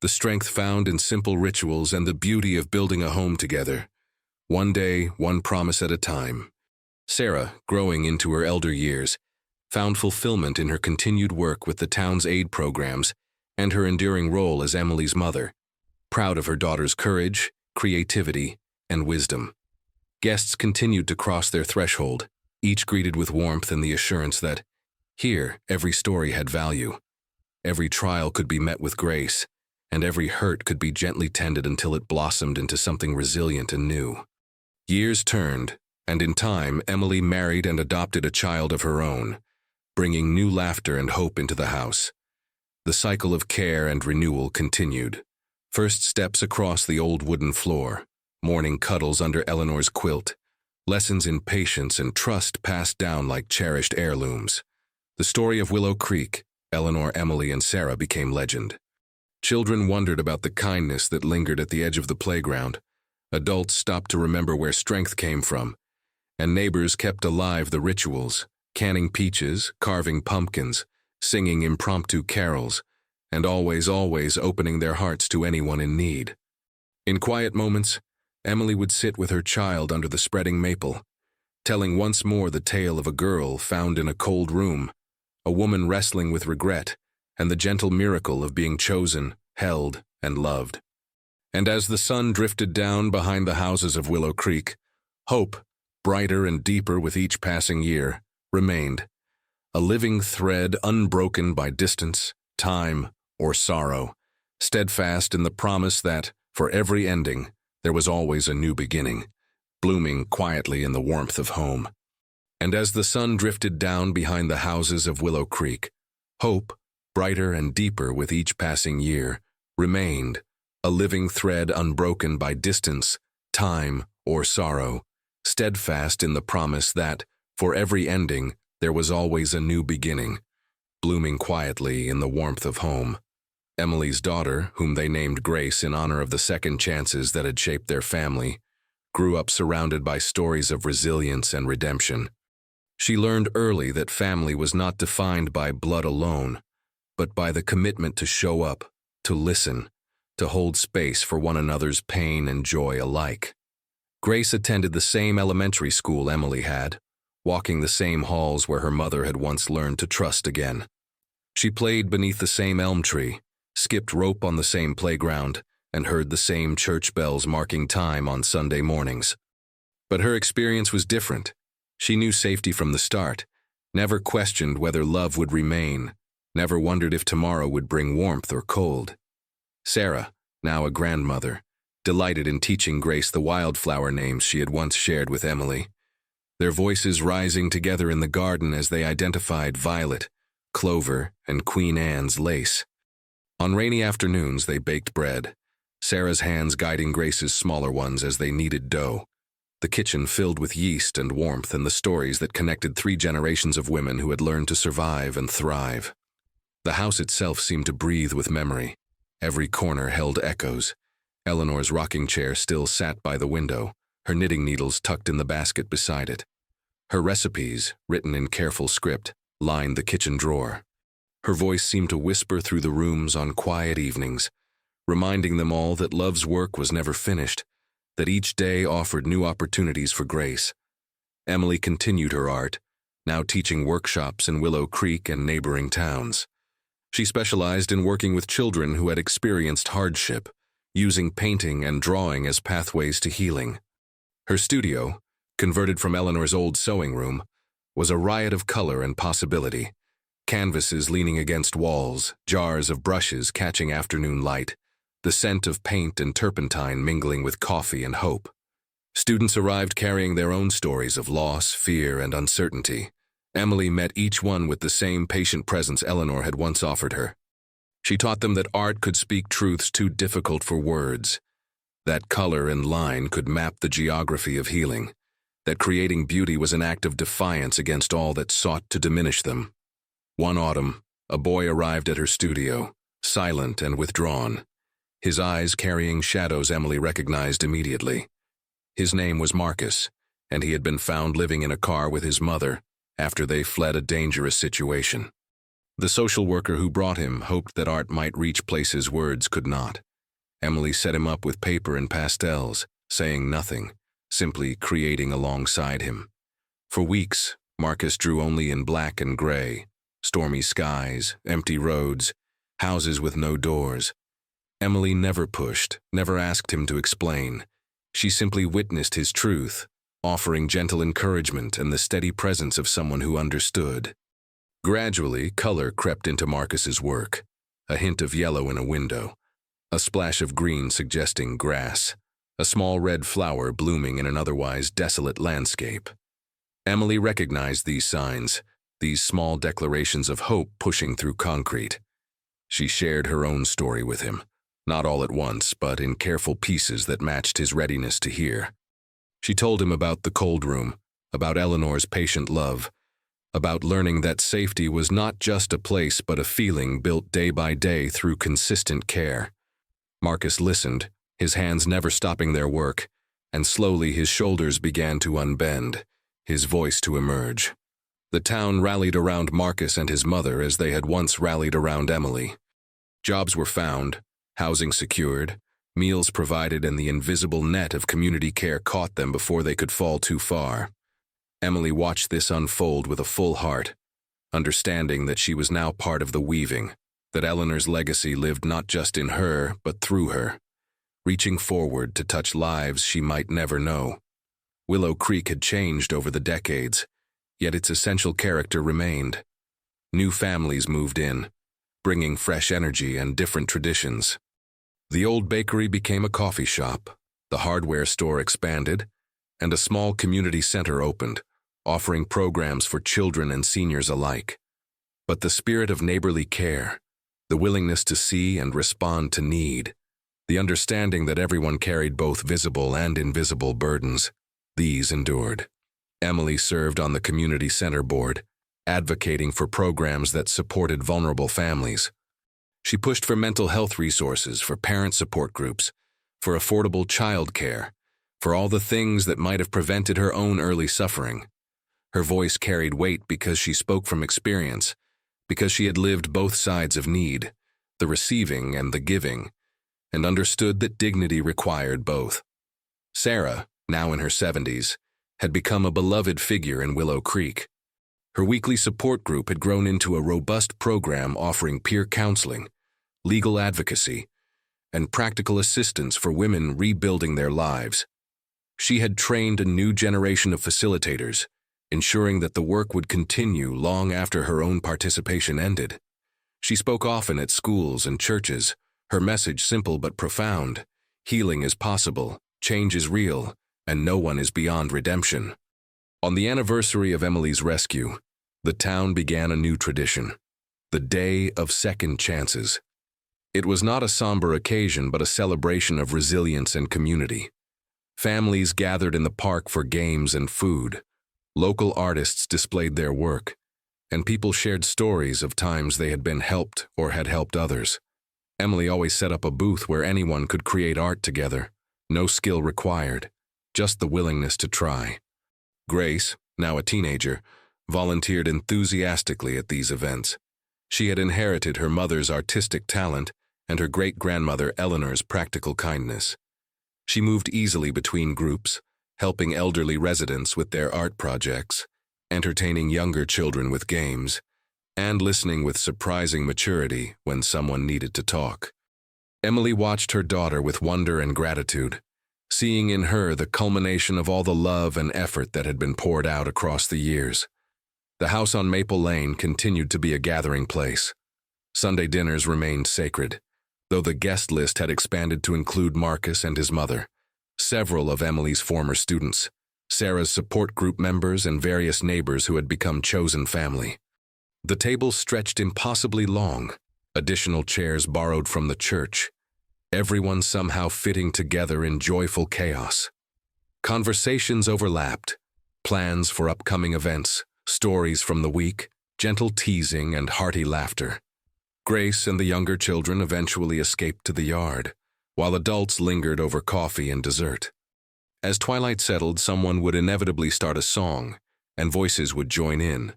the strength found in simple rituals, and the beauty of building a home together, one day, one promise at a time. Sarah, growing into her elder years, found fulfillment in her continued work with the town's aid programs and her enduring role as Emily's mother, proud of her daughter's courage, creativity, and wisdom. Guests continued to cross their threshold, each greeted with warmth and the assurance that, here, every story had value, every trial could be met with grace, and every hurt could be gently tended until it blossomed into something resilient and new. Years turned, and in time, Emily married and adopted a child of her own, bringing new laughter and hope into the house. The cycle of care and renewal continued. First steps across the old wooden floor, morning cuddles under Eleanor's quilt, lessons in patience and trust passed down like cherished heirlooms. The story of Willow Creek, Eleanor, Emily, and Sarah became legend. Children wondered about the kindness that lingered at the edge of the playground. Adults stopped to remember where strength came from, and neighbors kept alive the rituals, canning peaches, carving pumpkins, singing impromptu carols, and always opening their hearts to anyone in need. In quiet moments, Emily would sit with her child under the spreading maple, telling once more the tale of a girl found in a cold room, a woman wrestling with regret, and the gentle miracle of being chosen, held, and loved. And as the sun drifted down behind the houses of Willow Creek, hope, brighter and deeper with each passing year, remained, a living thread unbroken by distance, time, or sorrow, steadfast in the promise that, for every ending, there was always a new beginning, blooming quietly in the warmth of home. And as the sun drifted down behind the houses of Willow Creek, hope, brighter and deeper with each passing year, remained, a living thread unbroken by distance, time, or sorrow, steadfast in the promise that, for every ending, there was always a new beginning, blooming quietly in the warmth of home. Emily's daughter, whom they named Grace in honor of the second chances that had shaped their family, grew up surrounded by stories of resilience and redemption. She learned early that family was not defined by blood alone, but by the commitment to show up, to listen, to hold space for one another's pain and joy alike. Grace attended the same elementary school Emily had, walking the same halls where her mother had once learned to trust again. She played beneath the same elm tree, skipped rope on the same playground, and heard the same church bells marking time on Sunday mornings. But her experience was different. She knew safety from the start, never questioned whether love would remain, never wondered if tomorrow would bring warmth or cold. Sarah, now a grandmother, delighted in teaching Grace the wildflower names she had once shared with Emily, their voices rising together in the garden as they identified violet, clover, and Queen Anne's lace. On rainy afternoons, they baked bread, Sarah's hands guiding Grace's smaller ones as they kneaded dough. The kitchen filled with yeast and warmth and the stories that connected 3 generations of women who had learned to survive and thrive. The house itself seemed to breathe with memory. Every corner held echoes. Eleanor's rocking chair still sat by the window, her knitting needles tucked in the basket beside it. Her recipes, written in careful script, lined the kitchen drawer. Her voice seemed to whisper through the rooms on quiet evenings, reminding them all that love's work was never finished, that each day offered new opportunities for Grace. Emily continued her art, now teaching workshops in Willow Creek and neighboring towns. She specialized in working with children who had experienced hardship, using painting and drawing as pathways to healing. Her studio, converted from Eleanor's old sewing room, was a riot of color and possibility. Canvases leaning against walls, jars of brushes catching afternoon light, the scent of paint and turpentine mingling with coffee and hope. Students arrived carrying their own stories of loss, fear, and uncertainty. Emily met each one with the same patient presence Eleanor had once offered her. She taught them that art could speak truths too difficult for words, that color and line could map the geography of healing, that creating beauty was an act of defiance against all that sought to diminish them. One autumn, a boy arrived at her studio, silent and withdrawn, his eyes carrying shadows Emily recognized immediately. His name was Marcus, and he had been found living in a car with his mother after they fled a dangerous situation. The social worker who brought him hoped that art might reach places words could not. Emily set him up with paper and pastels, saying nothing, simply creating alongside him. For weeks, Marcus drew only in black and gray, stormy skies, empty roads, houses with no doors. Emily never pushed, never asked him to explain. She simply witnessed his truth, offering gentle encouragement and the steady presence of someone who understood. Gradually, color crept into Marcus's work, a hint of yellow in a window, a splash of green suggesting grass, a small red flower blooming in an otherwise desolate landscape. Emily recognized these signs, these small declarations of hope pushing through concrete. She shared her own story with him, not all at once, but in careful pieces that matched his readiness to hear. She told him about the cold room, about Eleanor's patient love, about learning that safety was not just a place but a feeling built day by day through consistent care. Marcus listened, his hands never stopping their work, and slowly his shoulders began to unbend, his voice to emerge. The town rallied around Marcus and his mother as they had once rallied around Emily. Jobs were found, housing secured, meals provided, and the invisible net of community care caught them before they could fall too far. Emily watched this unfold with a full heart, understanding that she was now part of the weaving, that Eleanor's legacy lived not just in her, but through her, reaching forward to touch lives she might never know. Willow Creek had changed over the decades, yet its essential character remained. New families moved in, bringing fresh energy and different traditions. The old bakery became a coffee shop, the hardware store expanded, and a small community center opened, offering programs for children and seniors alike. But the spirit of neighborly care, the willingness to see and respond to need, the understanding that everyone carried both visible and invisible burdens, these endured. Emily served on the community center board, advocating for programs that supported vulnerable families. She pushed for mental health resources, for parent support groups, for affordable child care, for all the things that might have prevented her own early suffering. Her voice carried weight because she spoke from experience, because she had lived both sides of need, the receiving and the giving, and understood that dignity required both. Sarah, now in her 70s, had become a beloved figure in Willow Creek. Her weekly support group had grown into a robust program offering peer counseling, legal advocacy, and practical assistance for women rebuilding their lives. She had trained a new generation of facilitators, ensuring that the work would continue long after her own participation ended. She spoke often at schools and churches, her message simple but profound: healing is possible, change is real, and no one is beyond redemption. On the anniversary of Emily's rescue, the town began a new tradition. the Day of Second Chances. It was not a somber occasion, but a celebration of resilience and community. Families gathered in the park for games and food. Local artists displayed their work, and people shared stories of times they had been helped or had helped others. Emily always set up a booth where anyone could create art together. No skill required, just the willingness to try. Grace, now a teenager, volunteered enthusiastically at these events. She had inherited her mother's artistic talent and her great-grandmother Eleanor's practical kindness. She moved easily between groups, helping elderly residents with their art projects, entertaining younger children with games, and listening with surprising maturity when someone needed to talk. Emily watched her daughter with wonder and gratitude, seeing in her the culmination of all the love and effort that had been poured out across the years. The house on Maple Lane continued to be a gathering place. Sunday dinners remained sacred, though the guest list had expanded to include Marcus and his mother, several of Emily's former students, Sarah's support group members, and various neighbors who had become chosen family. The table stretched impossibly long, additional chairs borrowed from the church, everyone somehow fitting together in joyful chaos. Conversations overlapped, plans for upcoming events, stories from the week, gentle teasing and hearty laughter. Grace and the younger children eventually escaped to the yard, while adults lingered over coffee and dessert. As twilight settled, someone would inevitably start a song, and voices would join in,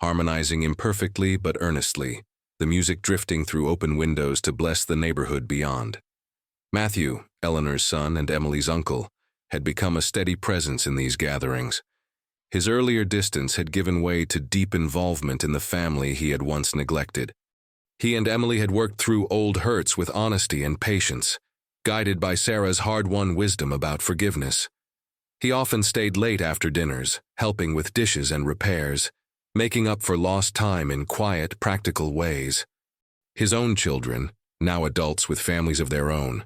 harmonizing imperfectly but earnestly, the music drifting through open windows to bless the neighborhood beyond. Matthew, Eleanor's son and Emily's uncle, had become a steady presence in these gatherings. His earlier distance had given way to deep involvement in the family he had once neglected. He and Emily had worked through old hurts with honesty and patience, guided by Sarah's hard-won wisdom about forgiveness. He often stayed late after dinners, helping with dishes and repairs, making up for lost time in quiet, practical ways. His own children, now adults with families of their own,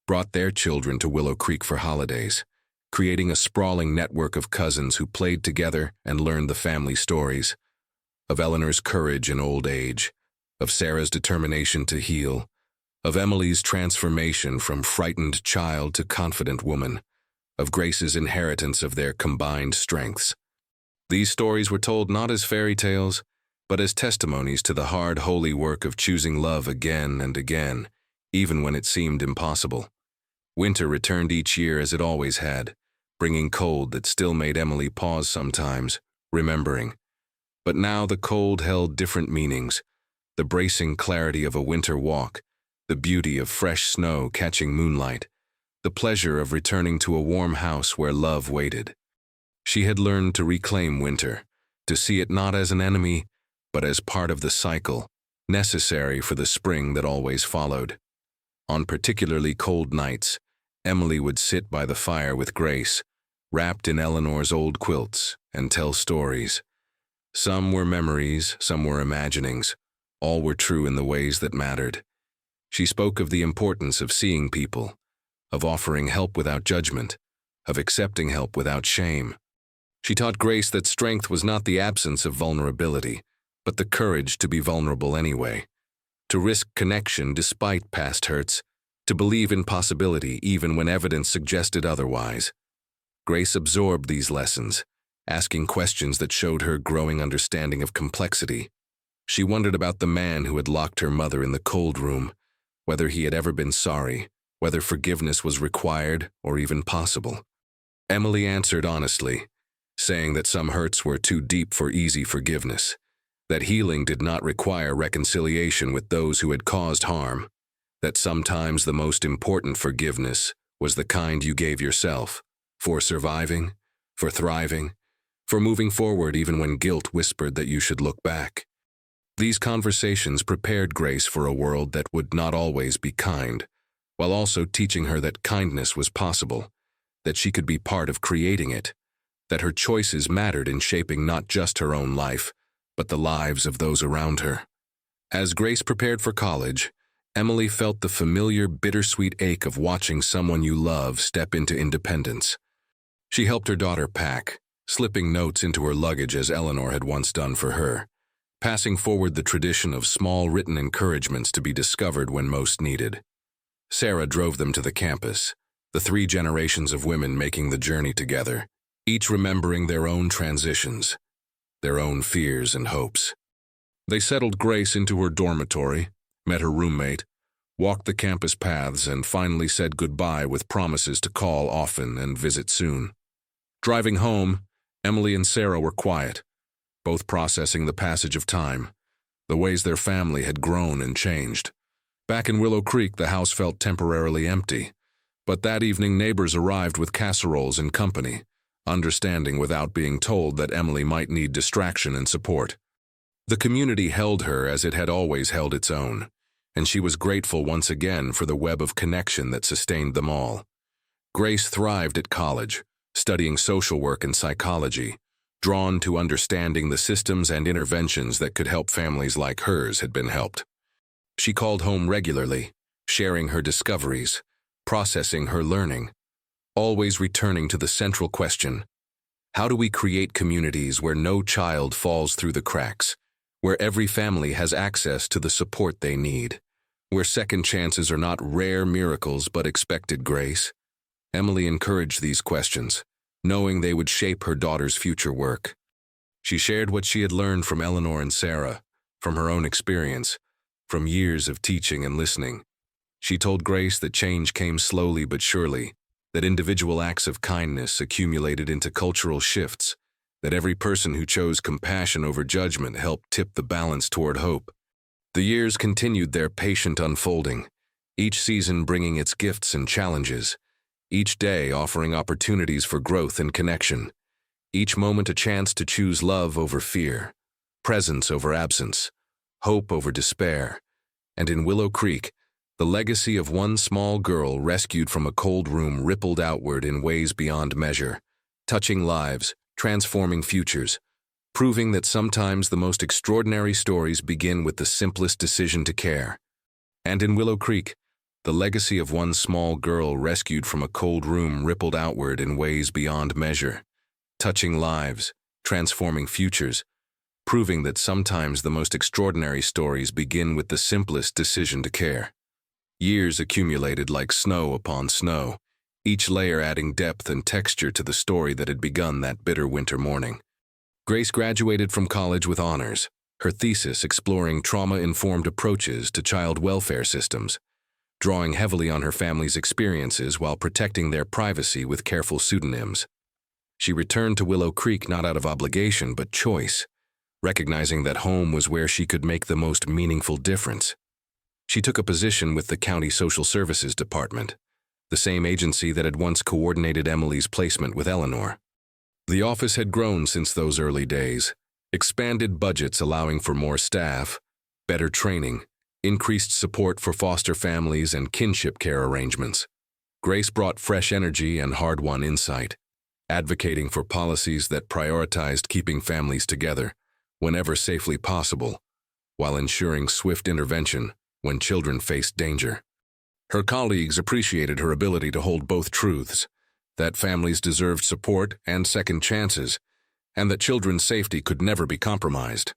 brought their children to Willow Creek for holidays, creating a sprawling network of cousins who played together and learned the family stories, of Eleanor's courage in old age, of Sarah's determination to heal, of Emily's transformation from frightened child to confident woman, of Grace's inheritance of their combined strengths. These stories were told not as fairy tales, but as testimonies to the hard, holy work of choosing love again and again, even when it seemed impossible. Winter returned each year as it always had, bringing cold that still made Emily pause sometimes, remembering. But now the cold held different meanings, the bracing clarity of a winter walk, the beauty of fresh snow catching moonlight, the pleasure of returning to a warm house where love waited. She had learned to reclaim winter, to see it not as an enemy, but as part of the cycle, necessary for the spring that always followed. On particularly cold nights, Emily would sit by the fire with Grace, wrapped in Eleanor's old quilts, and tell stories. Some were memories, some were imaginings. All were true in the ways that mattered. She spoke of the importance of seeing people, of offering help without judgment, of accepting help without shame. She taught Grace that strength was not the absence of vulnerability, but the courage to be vulnerable anyway, to risk connection despite past hurts, to believe in possibility even when evidence suggested otherwise. Grace absorbed these lessons, asking questions that showed her growing understanding of complexity. She wondered about the man who had locked her mother in the cold room, whether he had ever been sorry, whether forgiveness was required or even possible. Emily answered honestly, saying that some hurts were too deep for easy forgiveness, that healing did not require reconciliation with those who had caused harm, that sometimes the most important forgiveness was the kind you gave yourself, for surviving, for thriving, for moving forward even when guilt whispered that you should look back. These conversations prepared Grace for a world that would not always be kind, while also teaching her that kindness was possible, that she could be part of creating it, that her choices mattered in shaping not just her own life, but the lives of those around her. As Grace prepared for college, Emily felt the familiar bittersweet ache of watching someone you love step into independence. She helped her daughter pack, slipping notes into her luggage as Eleanor had once done for her, passing forward the tradition of small written encouragements to be discovered when most needed. Sarah drove them to the campus, the 3 generations of women making the journey together, each remembering their own transitions, their own fears and hopes. They settled Grace into her dormitory, met her roommate, walked the campus paths, and finally said goodbye with promises to call often and visit soon. Driving home, Emily and Sarah were quiet, both processing the passage of time, the ways their family had grown and changed. Back in Willow Creek, the house felt temporarily empty, but that evening neighbors arrived with casseroles and company, understanding without being told that Emily might need distraction and support. The community held her as it had always held its own, and she was grateful once again for the web of connection that sustained them all. Grace thrived at college, studying social work and psychology, drawn to understanding the systems and interventions that could help families like hers had been helped. She called home regularly, sharing her discoveries, processing her learning, always returning to the central question: how do we create communities where no child falls through the cracks, where every family has access to the support they need, where second chances are not rare miracles but expected grace? Emily encouraged these questions, knowing they would shape her daughter's future work. She shared what she had learned from Eleanor and Sarah, from her own experience, from years of teaching and listening. She told Grace that change came slowly but surely, that individual acts of kindness accumulated into cultural shifts, that every person who chose compassion over judgment helped tip the balance toward hope. The years continued their patient unfolding, each season bringing its gifts and challenges, each day offering opportunities for growth and connection, each moment a chance to choose love over fear, presence over absence, hope over despair. And in Willow Creek, the legacy of one small girl rescued from a cold room rippled outward in ways beyond measure, touching lives, transforming futures, proving that sometimes the most extraordinary stories begin with the simplest decision to care. And in Willow Creek, the legacy of one small girl rescued from a cold room rippled outward in ways beyond measure, touching lives, transforming futures, proving that sometimes the most extraordinary stories begin with the simplest decision to care. Years accumulated like snow upon snow, each layer adding depth and texture to the story that had begun that bitter winter morning. Grace graduated from college with honors, her thesis exploring trauma-informed approaches to child welfare systems, drawing heavily on her family's experiences while protecting their privacy with careful pseudonyms. She returned to Willow Creek not out of obligation but choice, recognizing that home was where she could make the most meaningful difference. She took a position with the County Social Services Department, the same agency that had once coordinated Emily's placement with Eleanor. The office had grown since those early days, expanded budgets allowing for more staff, better training, increased support for foster families and kinship care arrangements. Grace brought fresh energy and hard-won insight, advocating for policies that prioritized keeping families together whenever safely possible, while ensuring swift intervention when children faced danger. Her colleagues appreciated her ability to hold both truths, that families deserved support and second chances, and that children's safety could never be compromised.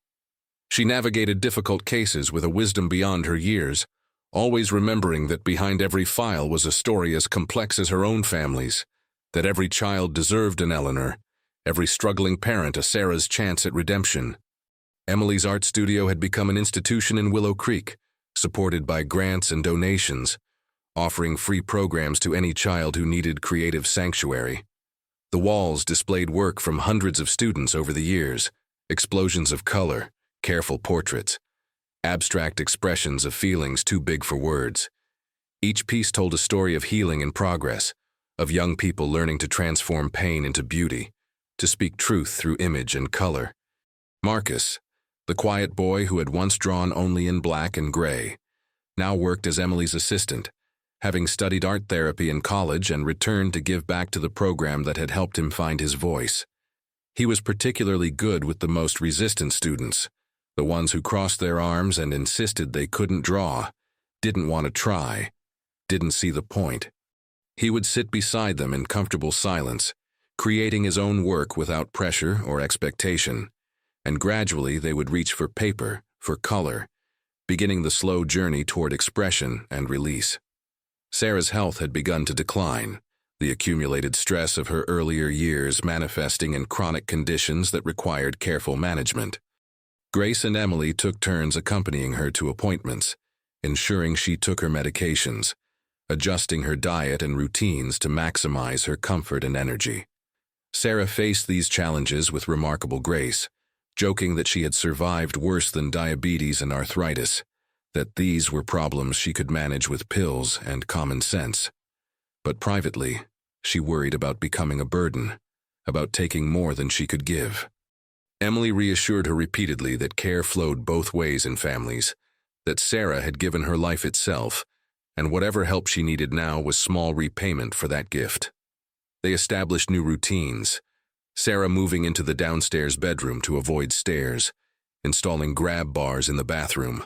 She navigated difficult cases with a wisdom beyond her years, always remembering that behind every file was a story as complex as her own family's, that every child deserved an Eleanor, every struggling parent a Sarah's chance at redemption. Emily's art studio had become an institution in Willow Creek, supported by grants and donations, offering free programs to any child who needed creative sanctuary. The walls displayed work from hundreds of students over the years, explosions of color, careful portraits, abstract expressions of feelings too big for words. Each piece told a story of healing and progress, of young people learning to transform pain into beauty, to speak truth through image and color. Marcus, the quiet boy who had once drawn only in black and gray, now worked as Emily's assistant, having studied art therapy in college and returned to give back to the program that had helped him find his voice. He was particularly good with the most resistant students, the ones who crossed their arms and insisted they couldn't draw, didn't want to try, didn't see the point. He would sit beside them in comfortable silence, creating his own work without pressure or expectation, and gradually they would reach for paper, for color, beginning the slow journey toward expression and release. Sarah's health had begun to decline, the accumulated stress of her earlier years manifesting in chronic conditions that required careful management. Grace and Emily took turns accompanying her to appointments, ensuring she took her medications, adjusting her diet and routines to maximize her comfort and energy. Sarah faced these challenges with remarkable grace, joking that she had survived worse than diabetes and arthritis, that these were problems she could manage with pills and common sense. But privately, she worried about becoming a burden, about taking more than she could give. Emily reassured her repeatedly that care flowed both ways in families, that Sarah had given her life itself, and whatever help she needed now was small repayment for that gift. They established new routines, Sarah moving into the downstairs bedroom to avoid stairs, installing grab bars in the bathroom,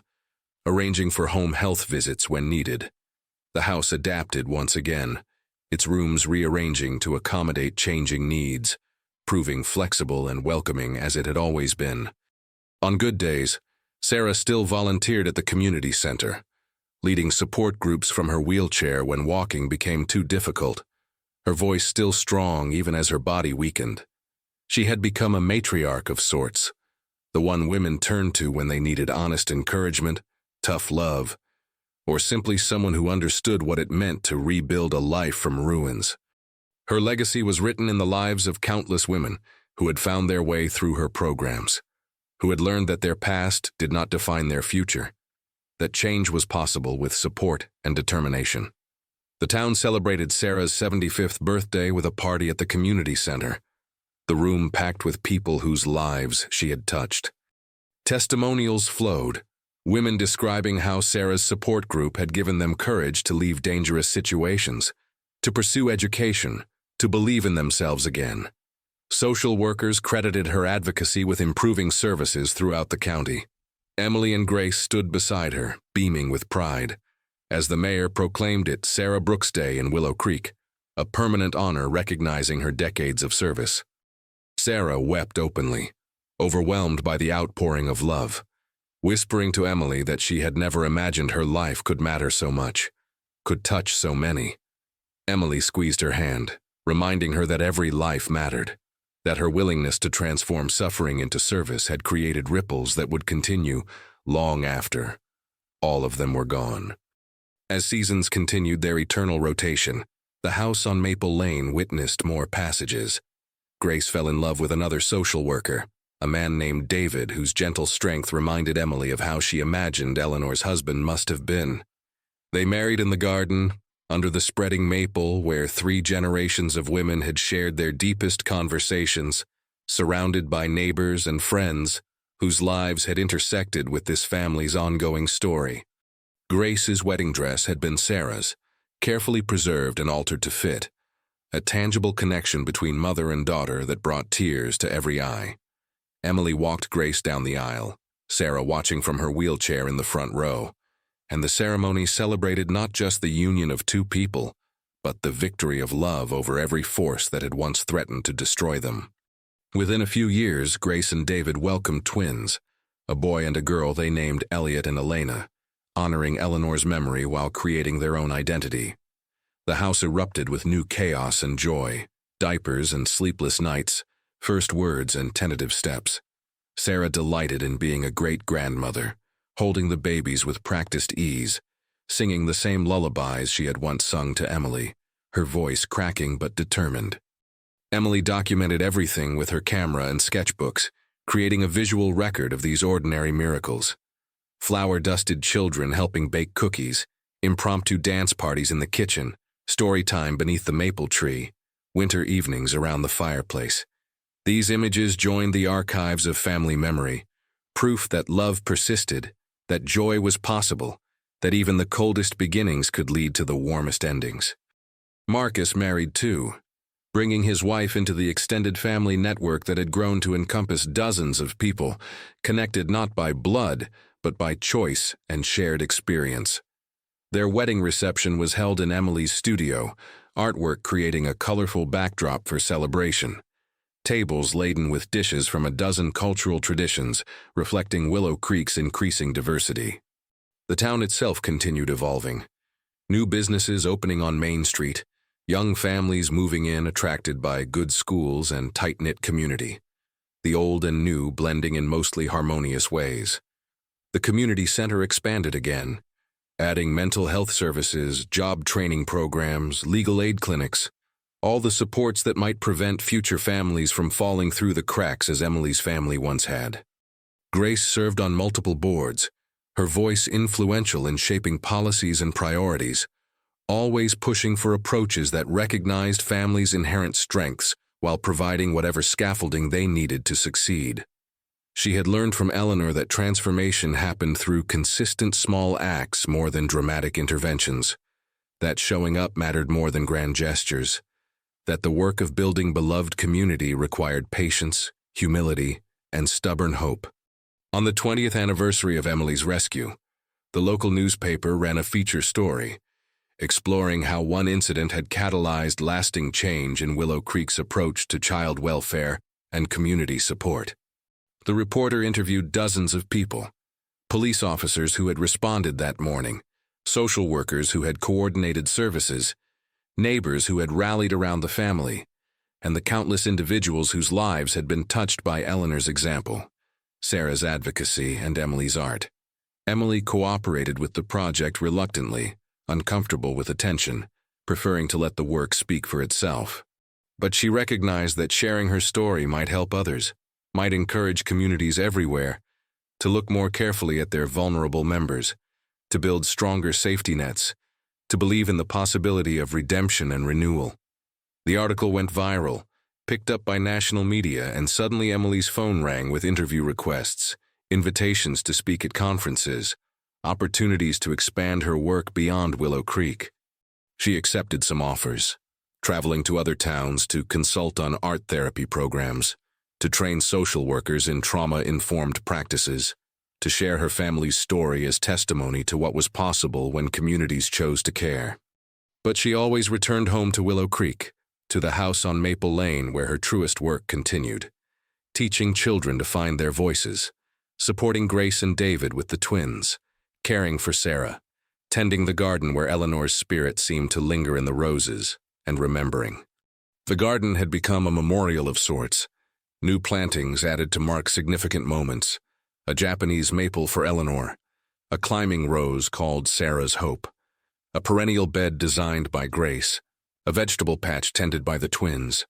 arranging for home health visits when needed. The house adapted once again, its rooms rearranging to accommodate changing needs, proving flexible and welcoming as it had always been. On good days, Sarah still volunteered at the community center, leading support groups from her wheelchair when walking became too difficult, her voice still strong even as her body weakened. She had become a matriarch of sorts, the one women turned to when they needed honest encouragement, tough love, or simply someone who understood what it meant to rebuild a life from ruins. Her legacy was written in the lives of countless women who had found their way through her programs, who had learned that their past did not define their future, that change was possible with support and determination. The town celebrated Sarah's 75th birthday with a party at the community center, the room packed with people whose lives she had touched. Testimonials flowed, women describing how Sarah's support group had given them courage to leave dangerous situations, to pursue education, to believe in themselves again. Social workers credited her advocacy with improving services throughout the county. Emily and Grace stood beside her, beaming with pride, as the mayor proclaimed it Sarah Brooks Day in Willow Creek, a permanent honor recognizing her decades of service. Sarah wept openly, overwhelmed by the outpouring of love, whispering to Emily that she had never imagined her life could matter so much, could touch so many. Emily squeezed her hand, reminding her that every life mattered, that her willingness to transform suffering into service had created ripples that would continue long after all of them were gone. As seasons continued their eternal rotation, the house on Maple Lane witnessed more passages. Grace fell in love with another social worker, a man named David whose gentle strength reminded Emily of how she imagined Eleanor's husband must have been. They married in the garden, under the spreading maple where 3 generations of women had shared their deepest conversations, surrounded by neighbors and friends whose lives had intersected with this family's ongoing story. Grace's wedding dress had been Sarah's, carefully preserved and altered to fit, a tangible connection between mother and daughter that brought tears to every eye. Emily walked Grace down the aisle, Sarah watching from her wheelchair in the front row, and the ceremony celebrated not just the union of 2 people, but the victory of love over every force that had once threatened to destroy them. Within a few years, Grace and David welcomed twins, a boy and a girl they named Elliot and Elena, honoring Eleanor's memory while creating their own identity. The house erupted with new chaos and joy, diapers and sleepless nights, first words and tentative steps. Sarah delighted in being a great-grandmother, holding the babies with practiced ease, singing the same lullabies she had once sung to Emily, her voice cracking but determined. Emily documented everything with her camera and sketchbooks, creating a visual record of these ordinary miracles. Flour-dusted children helping bake cookies, impromptu dance parties in the kitchen, story time beneath the maple tree, winter evenings around the fireplace. These images joined the archives of family memory, proof that love persisted, that joy was possible, that even the coldest beginnings could lead to the warmest endings. Marcus married too, bringing his wife into the extended family network that had grown to encompass dozens of people, connected not by blood, but by choice and shared experience. Their wedding reception was held in Emily's studio, artwork creating a colorful backdrop for celebration. tables laden with dishes from a dozen cultural traditions, reflecting Willow Creek's increasing diversity. The town itself continued evolving. New businesses opening on Main Street, young families moving in attracted by good schools and tight-knit community. The old and new blending in mostly harmonious ways. The community center expanded again, adding mental health services, job training programs, legal aid clinics, all the supports that might prevent future families from falling through the cracks as Emily's family once had. Grace served on multiple boards, her voice influential in shaping policies and priorities, always pushing for approaches that recognized families' inherent strengths while providing whatever scaffolding they needed to succeed. She had learned from Eleanor that transformation happened through consistent small acts more than dramatic interventions, that showing up mattered more than grand gestures, that the work of building beloved community required patience, humility, and stubborn hope. On the 20th anniversary of Emily's rescue, the local newspaper ran a feature story, exploring how one incident had catalyzed lasting change in Willow Creek's approach to child welfare and community support. The reporter interviewed dozens of people, police officers who had responded that morning, social workers who had coordinated services, neighbors who had rallied around the family, and the countless individuals whose lives had been touched by Eleanor's example, Sarah's advocacy, and Emily's art. Emily cooperated with the project reluctantly, uncomfortable with attention, preferring to let the work speak for itself. But she recognized that sharing her story might help others, might encourage communities everywhere to look more carefully at their vulnerable members, to build stronger safety nets, to believe in the possibility of redemption and renewal. The article went viral, picked up by national media, and suddenly Emily's phone rang with interview requests, invitations to speak at conferences, opportunities to expand her work beyond Willow Creek. She accepted some offers, traveling to other towns to consult on art therapy programs, to train social workers in trauma-informed practices, to share her family's story as testimony to what was possible when communities chose to care. But she always returned home to Willow Creek, to the house on Maple Lane where her truest work continued, teaching children to find their voices, supporting Grace and David with the twins, caring for Sarah, tending the garden where Eleanor's spirit seemed to linger in the roses, and remembering. The garden had become a memorial of sorts, new plantings added to mark significant moments, a Japanese maple for Eleanor, a climbing rose called Sarah's Hope, a perennial bed designed by Grace, a vegetable patch tended by the twins.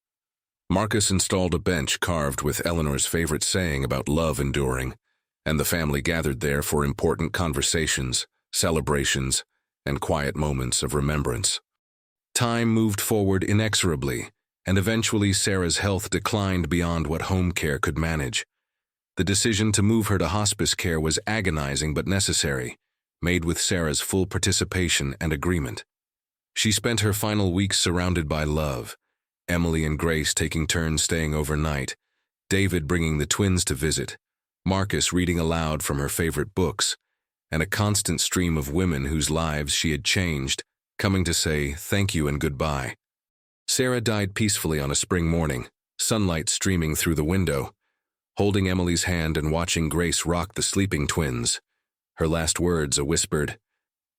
Marcus installed a bench carved with Eleanor's favorite saying about love enduring, and the family gathered there for important conversations, celebrations, and quiet moments of remembrance. Time moved forward inexorably, and eventually Sarah's health declined beyond what home care could manage. The decision to move her to hospice care was agonizing but necessary, made with Sarah's full participation and agreement. She spent her final weeks surrounded by love, Emily and Grace taking turns staying overnight, David bringing the twins to visit, Marcus reading aloud from her favorite books, and a constant stream of women whose lives she had changed, coming to say thank you and goodbye. Sarah died peacefully on a spring morning, sunlight streaming through the window, holding Emily's hand and watching Grace rock the sleeping twins. Her last words a whispered,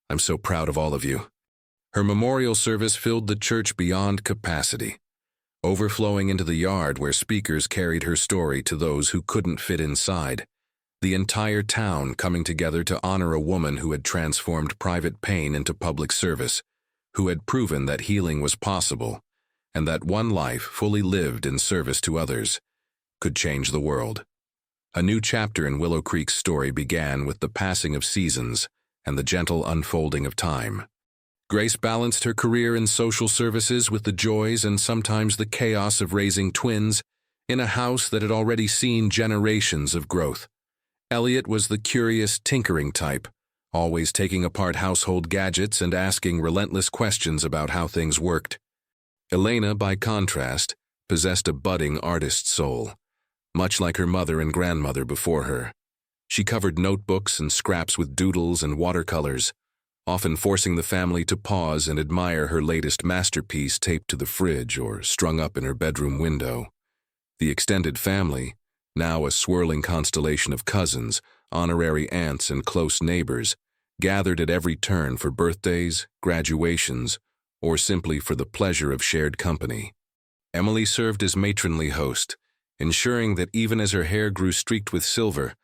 "I'm so proud of all of you." Her memorial service filled the church beyond capacity, overflowing into the yard where speakers carried her story to those who couldn't fit inside, the entire town coming together to honor a woman who had transformed private pain into public service, who had proven that healing was possible, and that one life fully lived in service to others could change the world. A new chapter in Willow Creek's story began with the passing of seasons and the gentle unfolding of time. Grace balanced her career in social services with the joys and sometimes the chaos of raising twins in a house that had already seen generations of growth. Elliot was the curious, tinkering type, always taking apart household gadgets and asking relentless questions about how things worked. Elena, by contrast, possessed a budding artist soul, much like her mother and grandmother before her. She covered notebooks and scraps with doodles and watercolors, often forcing the family to pause and admire her latest masterpiece taped to the fridge or strung up in her bedroom window. The extended family, now a swirling constellation of cousins, honorary aunts, and close neighbors, gathered at every turn for birthdays, graduations, or simply for the pleasure of shared company. Emily served as matronly host, ensuring that even as her hair grew streaked with silver,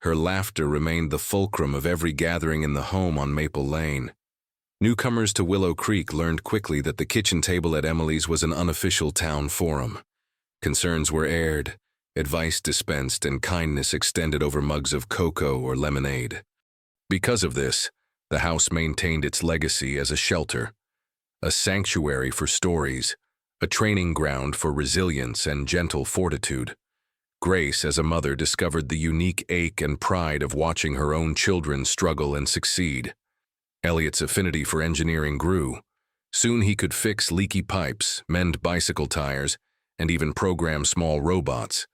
her laughter remained the fulcrum of every gathering in the home on Maple Lane. Newcomers to Willow Creek learned quickly that the kitchen table at Emily's was an unofficial town forum. Concerns were aired, advice dispensed, and kindness extended over mugs of cocoa or lemonade. Because of this, the house maintained its legacy as a shelter, a sanctuary for stories, a training ground for resilience and gentle fortitude. Grace, as a mother, discovered the unique ache and pride of watching her own children struggle and succeed. Elliot's affinity for engineering grew. Soon he could fix leaky pipes, mend bicycle tires, and even program small robots,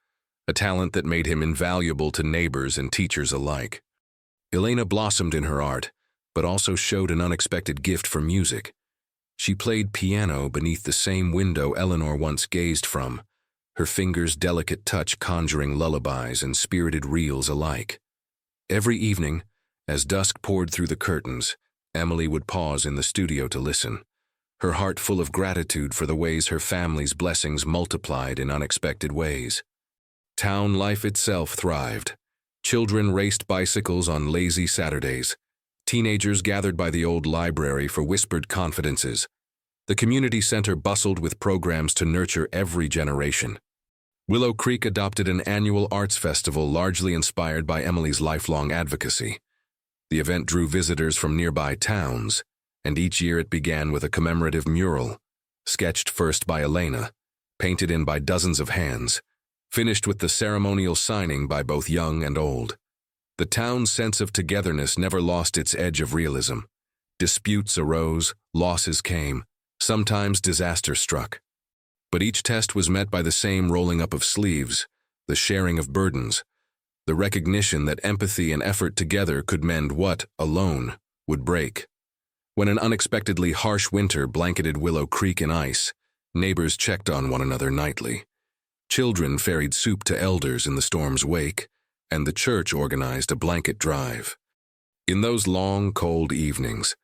a talent that made him invaluable to neighbors and teachers alike. Elena blossomed in her art, but also showed an unexpected gift for music. She played piano beneath the same window Eleanor once gazed from, her fingers' delicate touch conjuring lullabies and spirited reels alike. Every evening, as dusk poured through the curtains, Emily would pause in the studio to listen, her heart full of gratitude for the ways her family's blessings multiplied in unexpected ways. Town life itself thrived. Children raced bicycles on lazy Saturdays. Teenagers gathered by the old library for whispered confidences. The community center bustled with programs to nurture every generation. Willow Creek adopted an annual arts festival largely inspired by Emily's lifelong advocacy. The event drew visitors from nearby towns, and each year it began with a commemorative mural, sketched first by Elena, painted in by dozens of hands, finished with the ceremonial signing by both young and old. The town's sense of togetherness never lost its edge of realism. Disputes arose, losses came, sometimes disaster struck. But each test was met by the same rolling up of sleeves, the sharing of burdens, the recognition that empathy and effort together could mend what, alone, would break. When an unexpectedly harsh winter blanketed Willow Creek in ice, neighbors checked on one another nightly. Children ferried soup to elders in the storm's wake, and the church organized a blanket drive. In those long, cold evenings,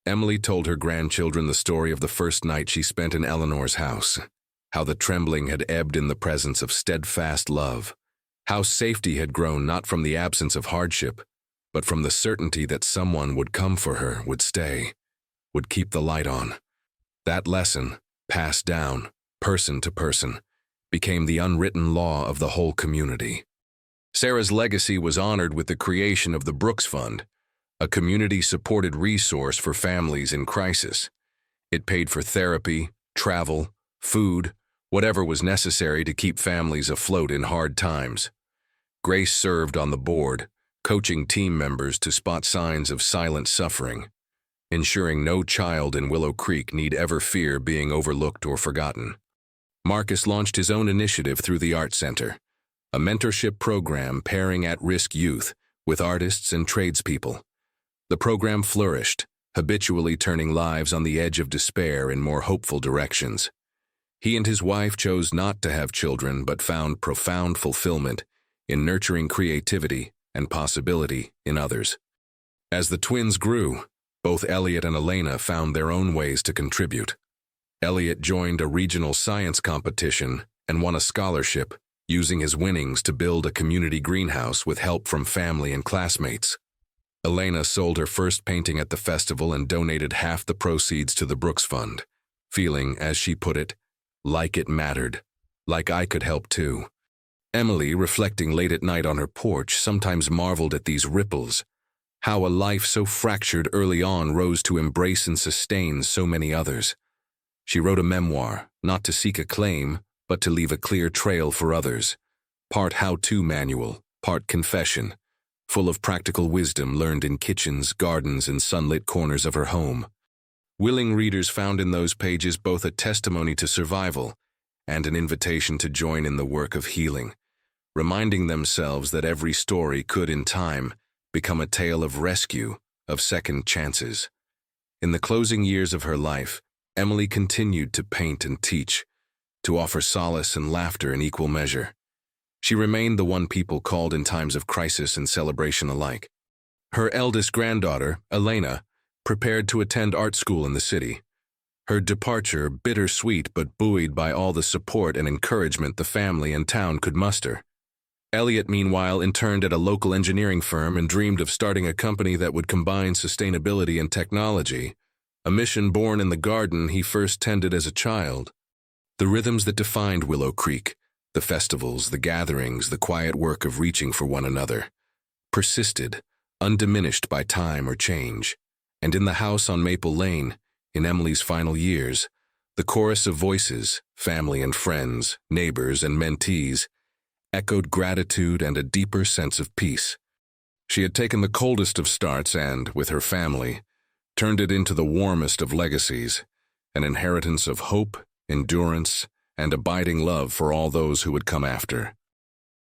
Emily told her grandchildren the story of the first night she spent in Eleanor's house, how the trembling had ebbed in the presence of steadfast love, how safety had grown not from the absence of hardship, but from the certainty that someone would come for her, would stay, would keep the light on. That lesson, passed down, person to person, became the unwritten law of the whole community. Sarah's legacy was honored with the creation of the Brooks Fund, a community-supported resource for families in crisis. It paid for therapy, travel, food, whatever was necessary to keep families afloat in hard times. Grace served on the board, coaching team members to spot signs of silent suffering, ensuring no child in Willow Creek need ever fear being overlooked or forgotten. Marcus launched his own initiative through the Art Center, a mentorship program pairing at-risk youth with artists and tradespeople. The program flourished, habitually turning lives on the edge of despair in more hopeful directions. He and his wife chose not to have children but found profound fulfillment in nurturing creativity and possibility in others. As the twins grew, both Elliot and Elena found their own ways to contribute. Elliot joined a regional science competition and won a scholarship, using his winnings to build a community greenhouse with help from family and classmates. Elena sold her first painting at the festival and donated half the proceeds to the Brooks Fund, feeling, as she put it, like it mattered, like I could help too. Emily, reflecting late at night on her porch, sometimes marveled at these ripples, how a life so fractured early on rose to embrace and sustain so many others. She wrote a memoir, not to seek acclaim, but to leave a clear trail for others, part how-to manual, part confession, full of practical wisdom learned in kitchens, gardens, and sunlit corners of her home. Willing readers found in those pages both a testimony to survival and an invitation to join in the work of healing, reminding themselves that every story could, in time, become a tale of rescue, of second chances. In the closing years of her life, Emily continued to paint and teach, to offer solace and laughter in equal measure. She remained the one people called in times of crisis and celebration alike. Her eldest granddaughter, Elena, prepared to attend art school in the city. Her departure bittersweet but buoyed by all the support and encouragement the family and town could muster. Elliot, meanwhile, interned at a local engineering firm and dreamed of starting a company that would combine sustainability and technology, a mission born in the garden he first tended as a child. The rhythms that defined Willow Creek, the festivals, the gatherings, the quiet work of reaching for one another, persisted, undiminished by time or change. And in the house on Maple Lane, in Emily's final years, the chorus of voices, family and friends, neighbors and mentees, echoed gratitude and a deeper sense of peace. She had taken the coldest of starts and, with her family, turned it into the warmest of legacies, an inheritance of hope, endurance, and abiding love for all those who would come after.